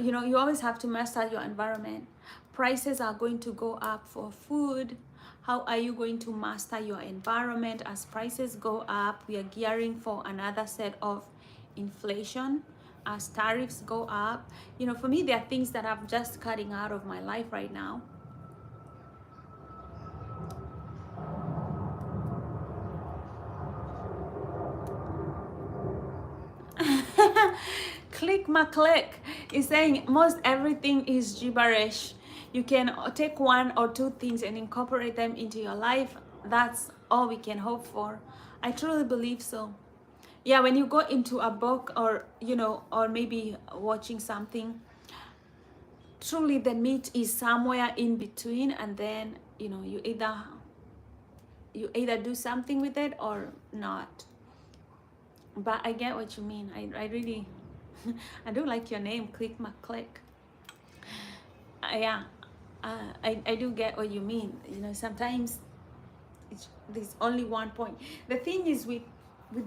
You know, you always have to master your environment. Prices are going to go up for food. How are you going to master your environment as prices go up? We are gearing for another set of inflation as tariffs go up. You know, for me, there are things that I'm just cutting out of my life right now. Click my click is saying most everything is gibberish. You can take one or two things and incorporate them into your life. That's all we can hope for. I truly believe so. Yeah, when you go into a book, or you know, or maybe watching something, truly the meat is somewhere in between, and then you know, you either do something with it or not. But I get what you mean. I really I do like your name, Click McClick. Yeah, I do get what you mean. You know, sometimes there's only one point. The thing is with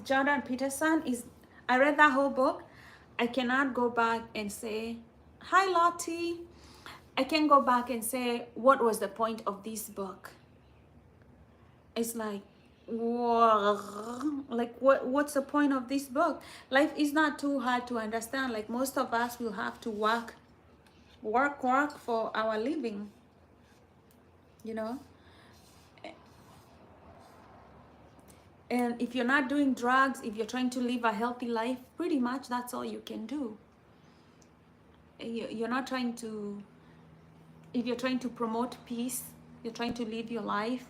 Jordan Peterson is, I read that whole book. I cannot go back and say, hi Lottie, I can go back and say, what was the point of this book? It's like, whoa, like what's the point of this book? Life is not too hard to understand. Like most of us will have to work for our living, you know. And if you're not doing drugs, if you're trying to live a healthy life, pretty much that's all you can do. You're not trying to, if you're trying to promote peace, you're trying to live your life,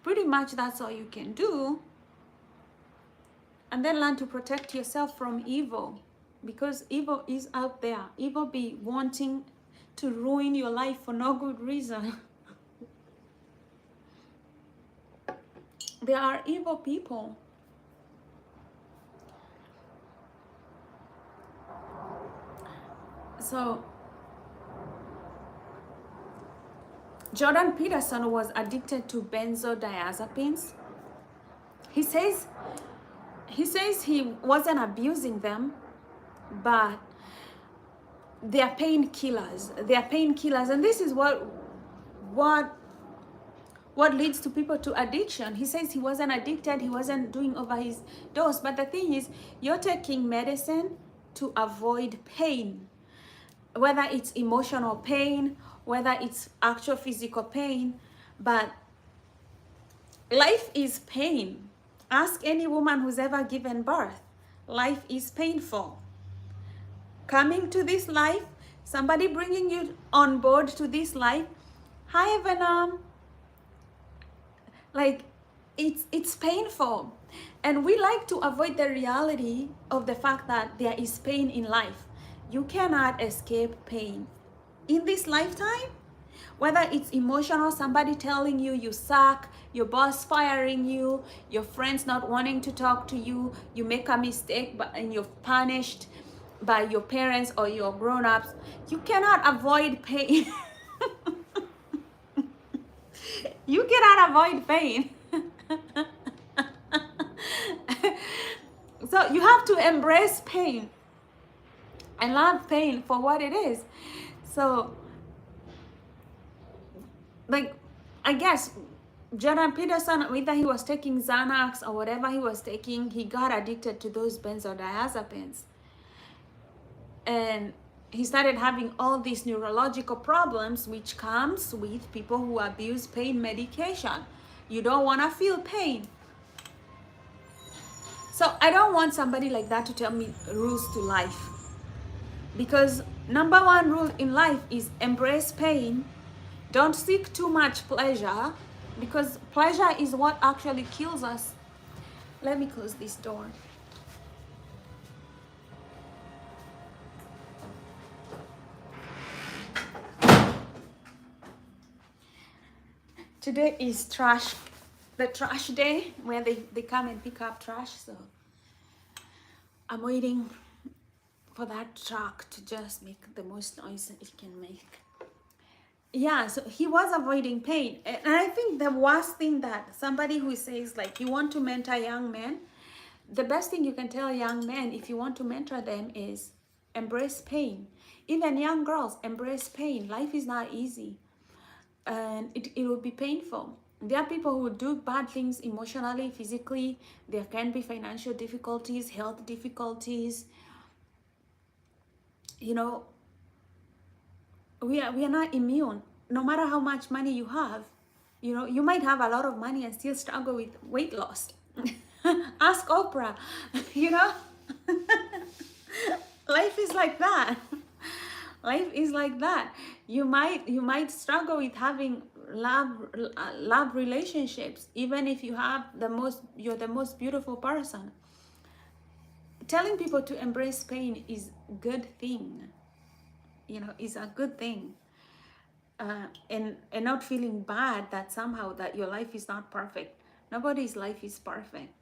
pretty much that's all you can do. And then learn to protect yourself from evil, because evil is out there. Evil be wanting to ruin your life for no good reason. There are evil people. So Jordan Peterson was addicted to benzodiazepines. He says he wasn't abusing them, but they're painkillers. They're painkillers, and this is what leads to people to addiction. He says he wasn't addicted, he wasn't doing over his dose, but the thing is, you're taking medicine to avoid pain, whether it's emotional pain, whether it's actual physical pain. But life is pain. Ask any woman who's ever given birth. Life is painful. Coming to this life, somebody bringing you on board to this life, hi Venom, like it's painful. And we like to avoid the reality of the fact that there is pain in life. You cannot escape pain in this lifetime, whether it's emotional, somebody telling you you suck, your boss firing you, your friends not wanting to talk to you, you make a mistake and you're punished by your parents or your grown-ups. You cannot avoid pain. You cannot avoid pain. So you have to embrace pain and love pain for what it is. So, like, I guess Jordan Peterson, whether he was taking Xanax or whatever he was taking, he got addicted to those benzodiazepines. And he started having all these neurological problems, which comes with people who abuse pain medication. You don't want to feel pain. So I don't want somebody like that to tell me rules to life. Because number one rule in life is embrace pain. Don't seek too much pleasure, because pleasure is what actually kills us. Let me close this door. Today is the trash day, where they come and pick up trash. So I'm waiting for that truck to just make the most noise that it can make. Yeah, so he was avoiding pain. And I think the worst thing that somebody who says like you want to mentor young men, the best thing you can tell young men if you want to mentor them is embrace pain. Even young girls, embrace pain. Life is not easy. And it will be painful. There are people who do bad things emotionally, physically. There can be financial difficulties, health difficulties. You know, we are not immune. No matter how much money you have, you know, you might have a lot of money and still struggle with weight loss. Ask Oprah, you know. Life is like that. Life is like that. You might struggle with having love relationships, even if you're the most beautiful person. Telling people to embrace pain is a good thing. You know, is a good thing. And not feeling bad that somehow that your life is not perfect. Nobody's life is perfect.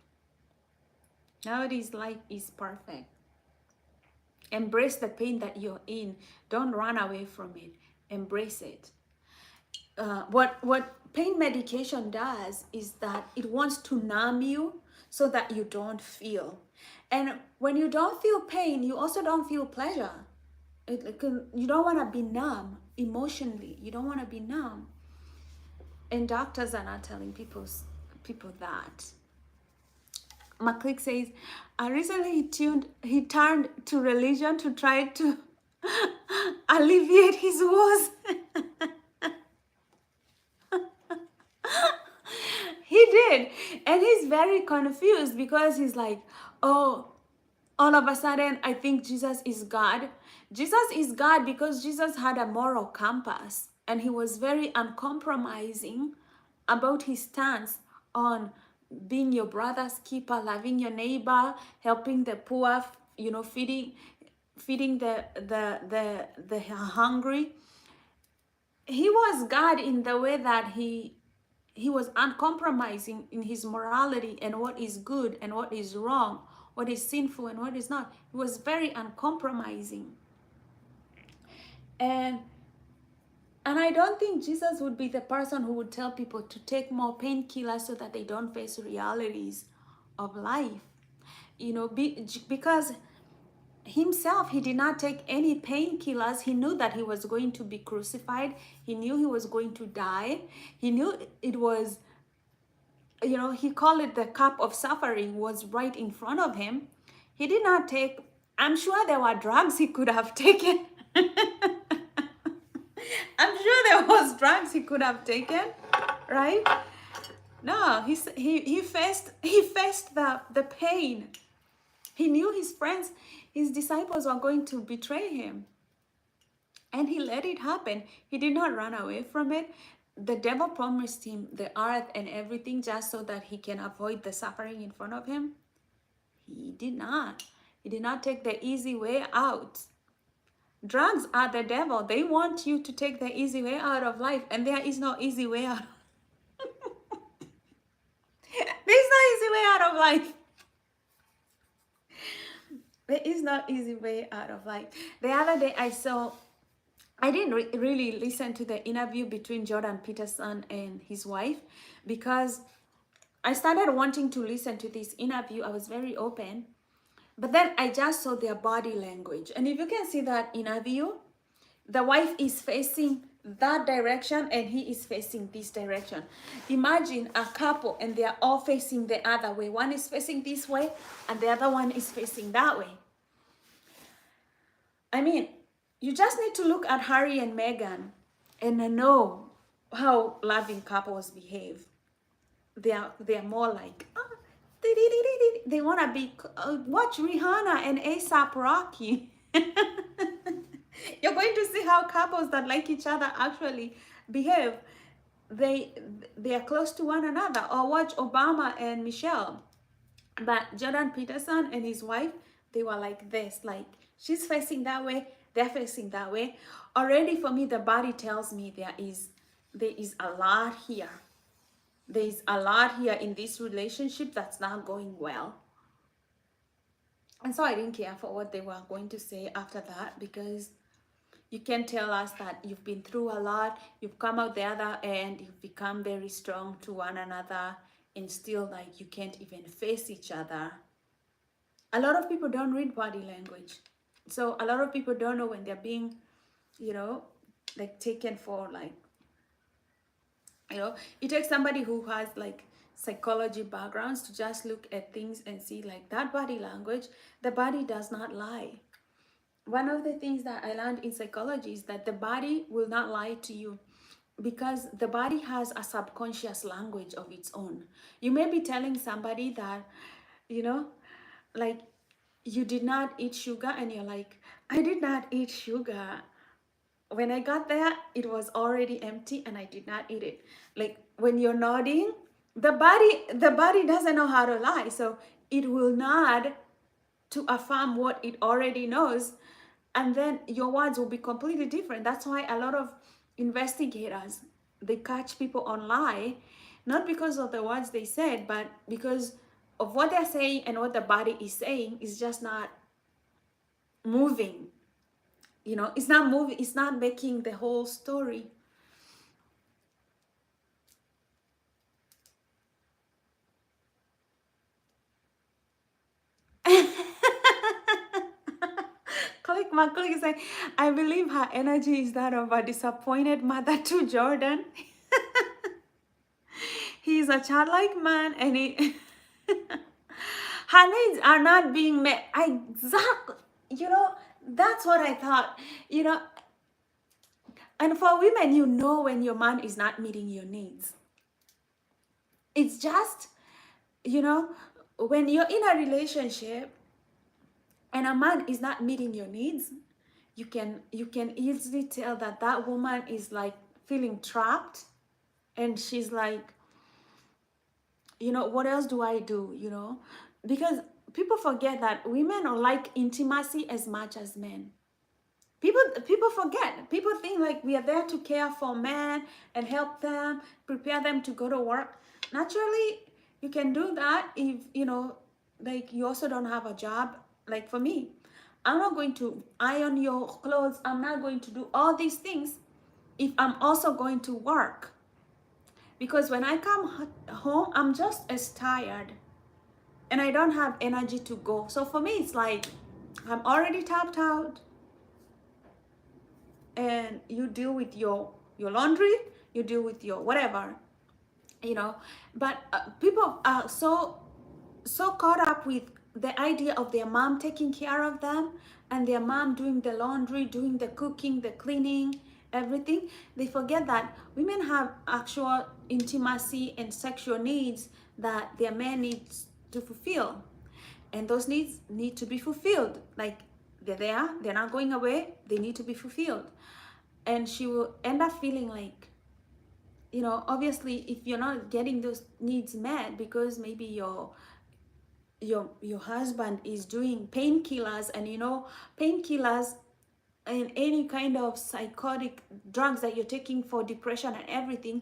Nobody's life is perfect. Embrace the pain that you're in. Don't run away from it. Embrace it. What pain medication does is that it wants to numb you so that you don't feel. And when you don't feel pain, you also don't feel pleasure. You don't want to be numb. emotionally. You don't want to be numb. And doctors are not telling people that. McClick says, recently he turned to religion to try to alleviate his woes. He did. And he's very confused because he's like, oh, all of a sudden, I think Jesus is God. Jesus is God because Jesus had a moral compass and he was very uncompromising about his stance on being your brother's keeper, loving your neighbor, helping the poor, feeding the hungry. He was God in the way that he was uncompromising in his morality and what is good and what is wrong, what is sinful and what is not. He was very uncompromising. And I don't think Jesus would be the person who would tell people to take more painkillers so that they don't face realities of life. Because himself, he did not take any painkillers. He knew that he was going to be crucified. He knew he was going to die. He knew it was, he called it the cup of suffering was right in front of him. He did not take, I'm sure there were drugs he could have taken. I'm sure there was drugs he could have taken, right? No, he faced the pain. He knew his friends, his disciples were going to betray him. And he let it happen. He did not run away from it. The devil promised him the earth and everything just so that he can avoid the suffering in front of him. He did not. He did not take the easy way out. Drugs are the devil. They want you to take the easy way out of life, and there is no easy way out. There's no easy way out of life. There is no easy way out of life. The other day I didn't really listen to the interview between Jordan Peterson and his wife because I started wanting to listen to this interview. I was very open. But then I just saw their body language. And if you can see that interview, the wife is facing that direction and he is facing this direction. Imagine a couple and they are all facing the other way. One is facing this way and the other one is facing that way. I mean, you just need to look at Harry and Meghan and know how loving couples behave. They are more like, they want to be, watch Rihanna and A$AP Rocky. You're going to see how couples that like each other actually behave. They are close to one another. Or watch Obama and Michelle. But Jordan Peterson and his wife, they were like this. Like, she's facing that way, they're facing that way. Already for me, the body tells me there is a lot here. There is a lot here in this relationship that's not going well. And so I didn't care for what they were going to say after that, because you can tell us that you've been through a lot, you've come out the other end, you've become very strong to one another, and still like you can't even face each other. A lot of people don't read body language. So a lot of people don't know when they're being, like taken for like, it takes somebody who has like psychology backgrounds to just look at things and see like that body language. The body does not lie. One of the things that I learned in psychology is that the body will not lie to you because the body has a subconscious language of its own. You may be telling somebody that, like you did not eat sugar and you're like, I did not eat sugar. When I got there, it was already empty and I did not eat it. Like when you're nodding, the body doesn't know how to lie. So it will nod to affirm what it already knows. And then your words will be completely different. That's why a lot of investigators, they catch people on lie, not because of the words they said, but because of what they're saying and what the body is saying is just not moving. It's not moving, it's not making the whole story. Click My colleague is like, I believe her energy is that of a disappointed mother to Jordan. He's a childlike man, and her needs are not being met. Exactly. That's what I thought. And for women, when your man is not meeting your needs. It's just, when you're in a relationship and a man is not meeting your needs, you can easily tell that that woman is like feeling trapped, and she's like, what else do I do? Because people forget that women are like intimacy as much as men. People forget. People think like we are there to care for men and help them, prepare them to go to work. Naturally, you can do that if like you also don't have a job. Like for me, I'm not going to iron your clothes. I'm not going to do all these things if I'm also going to work. Because when I come home, I'm just as tired and I don't have energy to go. So for me, it's like I'm already tapped out, and you deal with your laundry, you deal with your whatever, but people are so caught up with the idea of their mom taking care of them, and their mom doing the laundry, doing the cooking, the cleaning, everything. They forget that women have actual intimacy and sexual needs that their man needs to fulfill, and those needs need to be fulfilled. Like they're there, they're not going away, they need to be fulfilled. And she will end up feeling like, obviously, if you're not getting those needs met because maybe your husband is doing painkillers, and painkillers and any kind of psychotic drugs that you're taking for depression and everything,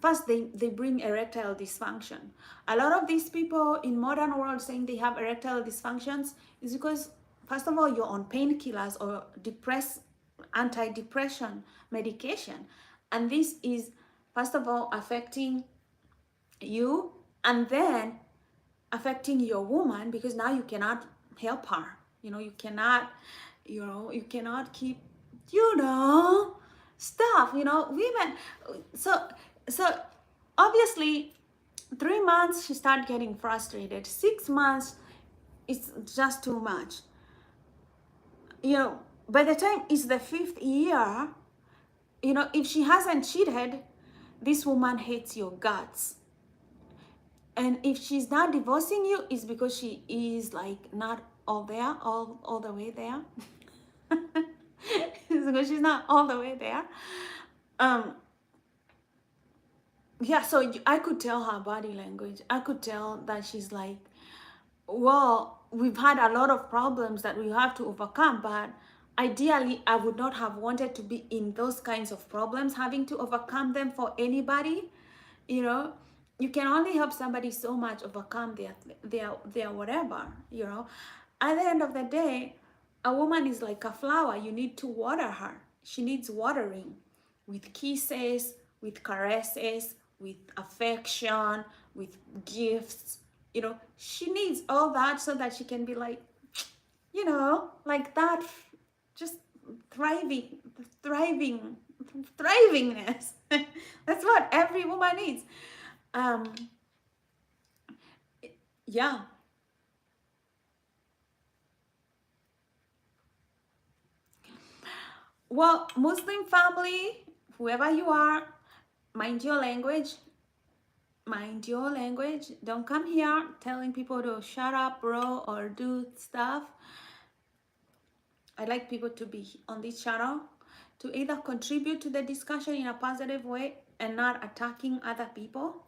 first they bring erectile dysfunction. A lot of these people in modern world saying they have erectile dysfunctions is because, first of all, you're on painkillers or anti-depression medication, and this is, first of all, affecting you, and then affecting your woman, because now you cannot help her. You cannot keep stuff, women. So obviously 3 months she started getting frustrated. 6 months, it's just too much. By the time it's the 5th year, if she hasn't cheated, this woman hates your guts. And if she's not divorcing you, it's because she is like not all the way there. It's because she's not all the way there. Yeah, so I could tell her body language. I could tell that she's like, well, we've had a lot of problems that we have to overcome, but ideally I would not have wanted to be in those kinds of problems, having to overcome them for anybody. You can only help somebody so much overcome their whatever. At the end of the day, a woman is like a flower. You need to water her. She needs watering with kisses, with caresses, with affection, with gifts. She needs all that so that she can be like, like that, just thrivingness. That's what every woman needs. Yeah. Well, Muslim family, whoever you are, mind your language. Mind your language. Don't come here telling people to shut up, bro, or do stuff. I like people to be on this channel to either contribute to the discussion in a positive way and not attacking other people.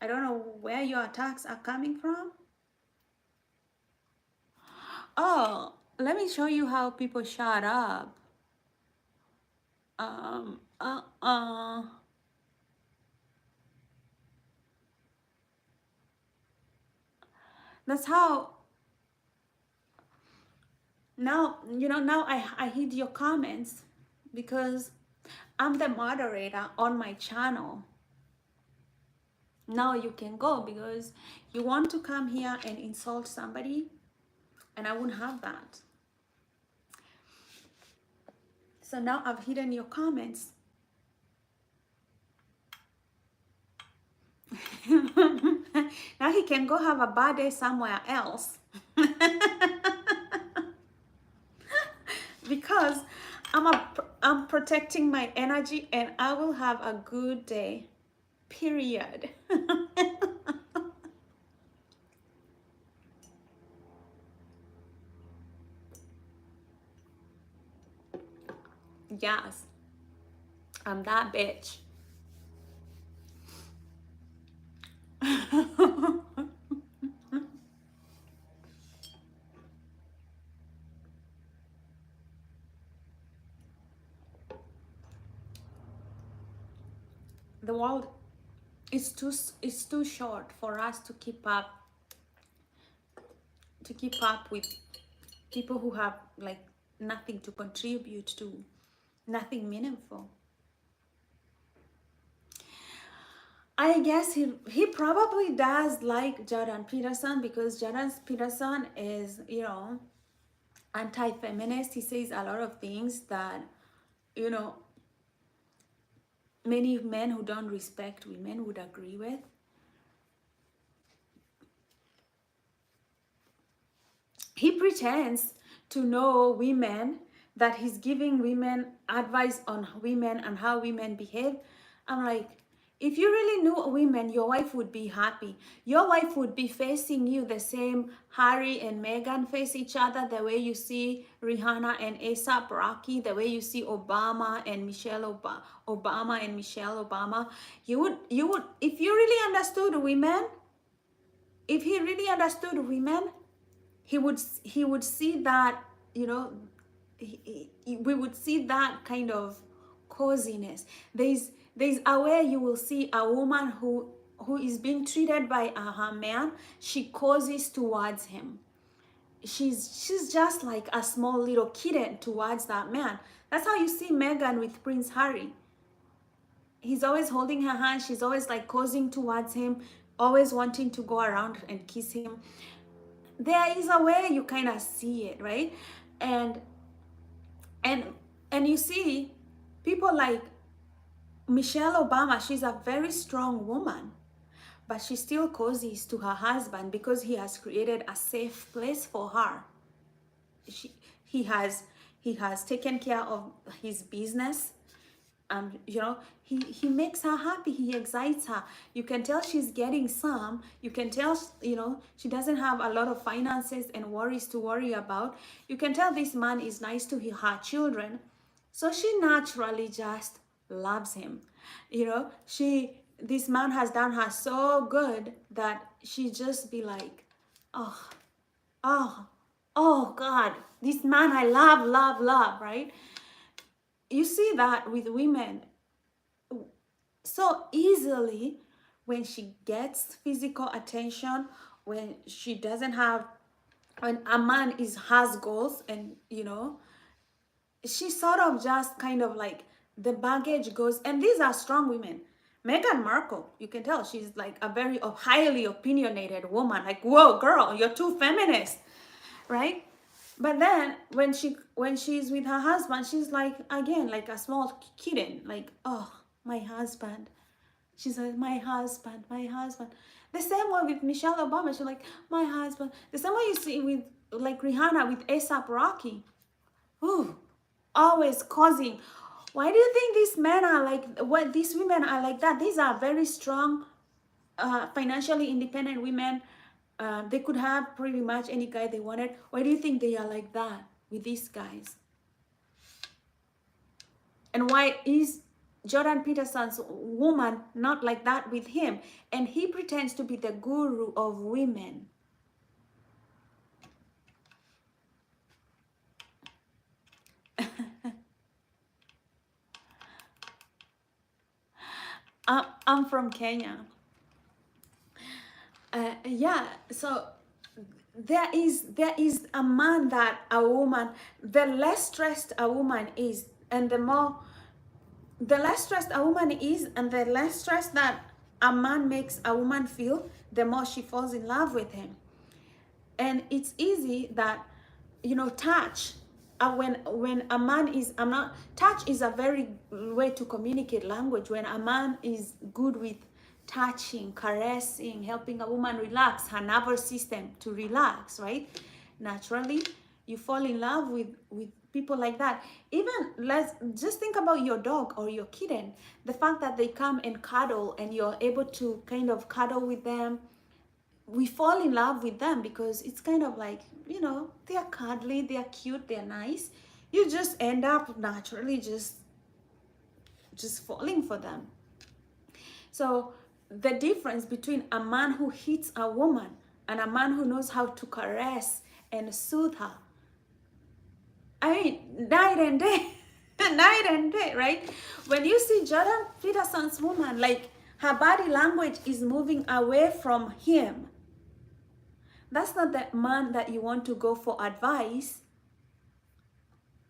I don't know where your attacks are coming from. Oh, let me show you how people shut up. That's how. Now, now I hid your comments because I'm the moderator on my channel. Now you can go because you want to come here and insult somebody, and I wouldn't have that. So now I've hidden your comments. Now he can go have a bad day somewhere else. Because I'm protecting my energy and I will have a good day. Period. Yes. I'm that bitch. The world is too short for us to keep up with people who have like nothing to contribute to, nothing meaningful. I guess he probably does like Jordan Peterson, because Jordan Peterson is, you know, anti-feminist. He says a lot of things that, you know, many men who don't respect women would agree with. He pretends to know women, that he's giving women advice on women and how women behave. I'm like, if you really knew women, your wife would be happy. Your wife would be facing you the same Harry and Meghan face each other, the way you see Rihanna and A$AP Rocky, the way you see Obama and Michelle Obama and Michelle Obama. You would, if you really understood women, if he really understood women, he would see that, you know, we would see that kind of coziness. There's a way you will see a woman who is being treated by her man. She cozies towards him. She's just like a small little kitten towards that man. That's how you see Meghan with Prince Harry. He's always holding her hand. She's always like cozying towards him, always wanting to go around and kiss him. There is a way you kind of see it, right? And you see people like Michelle Obama. She's a very strong woman, but she still cozies to her husband because he has created a safe place for her. He has taken care of his business. You know, he makes her happy. He excites her. You can tell she's getting some. You can tell, you know, she doesn't have a lot of finances and worries to worry about. You can tell this man is nice to her children. So she naturally just loves him. You know, this man has done her so good that she just be like, oh, God, this man I love, right? You see that with women so easily. When she gets physical attention, when she doesn't have, when a man has goals, and you know, she sort of just kind of like, the baggage goes. And these are strong women. Meghan Markle, you can tell she's like a very highly opinionated woman. Like, whoa, girl, you're too feminist, right? But then when she's with her husband, she's like, again, like a small kitten, like, oh, my husband. She's like, my husband. The same way with Michelle Obama. She's like, my husband. The same way you see with like Rihanna with A$AP Rocky. Ooh, always causing. Why do you think these men are like, what these women are like that? These are very strong, financially independent women. They could have pretty much any guy they wanted. Why do you think they are like that with these guys? And why is Jordan Peterson's woman not like that with him? And he pretends to be the guru of women. I'm from Kenya. Yeah, so there is a man that a woman, the less stressed a woman is, and the less stressed a woman is, and the less stress that a man makes a woman feel, the more she falls in love with him. And it's easy that, you know, touch when a man is, I'm not, touch is a very way to communicate language. When a man is good with touching, caressing, helping a woman relax, her nervous system to relax, right? Naturally, you fall in love with people like that. Even, let's just think about your dog or your kitten. The fact that they come and cuddle and you're able to kind of cuddle with them, we fall in love with them because it's kind of like, you know, they're cuddly, they're cute, they're nice. You just end up naturally just falling for them. So the difference between a man who hits a woman and a man who knows how to caress and soothe her, I mean, night and day. Night and day, right? When you see Jordan Peterson's woman, like, her body language is moving away from him. That's not the man that you want to go for advice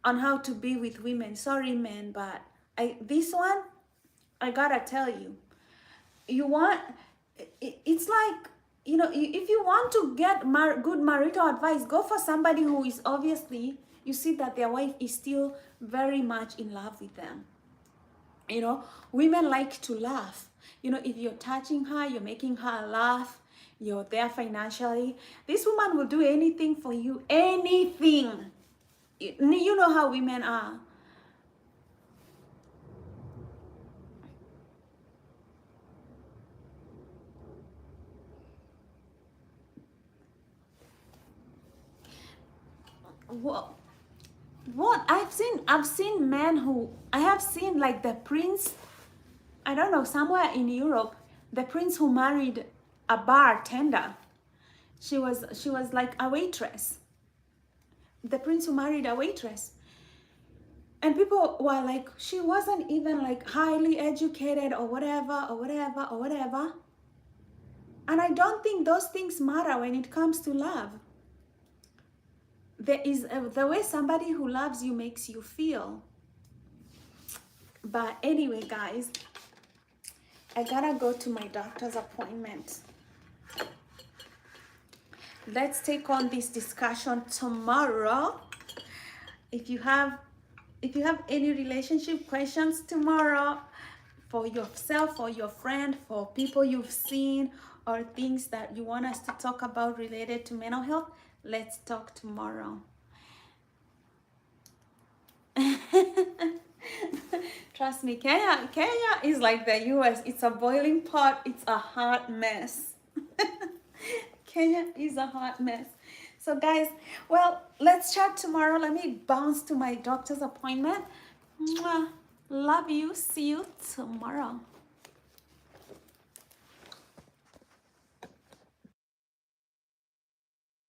on how to be with women. Sorry, man, but this one, I gotta tell you, it's like, you know, if you want to get good marital advice, go for somebody who is obviously, you see that their wife is still very much in love with them. You know, women like to laugh. You know, if you're touching her, you're making her laugh, you're there financially, this woman will do anything for you, anything. You know how women are. What I've seen men who, I have seen like the prince, I don't know, somewhere in Europe, the prince who married a bartender. She was like a waitress. The prince who married a waitress. And people were like, she wasn't even like highly educated or whatever, or whatever, or whatever. And I don't think those things matter when it comes to love. There is the way somebody who loves you makes you feel. But anyway, guys, I gotta go to my doctor's appointment. Let's take on this discussion tomorrow. If you have any relationship questions tomorrow, for yourself or your friend, for people you've seen, or things that you want us to talk about related to mental health, let's talk tomorrow. Trust me, Kenya is like the US. It's a boiling pot. It's a hot mess. Kenya is a hot mess. So guys, well, let's chat tomorrow. Let me bounce to my doctor's appointment. Mwah. Love you. See you tomorrow.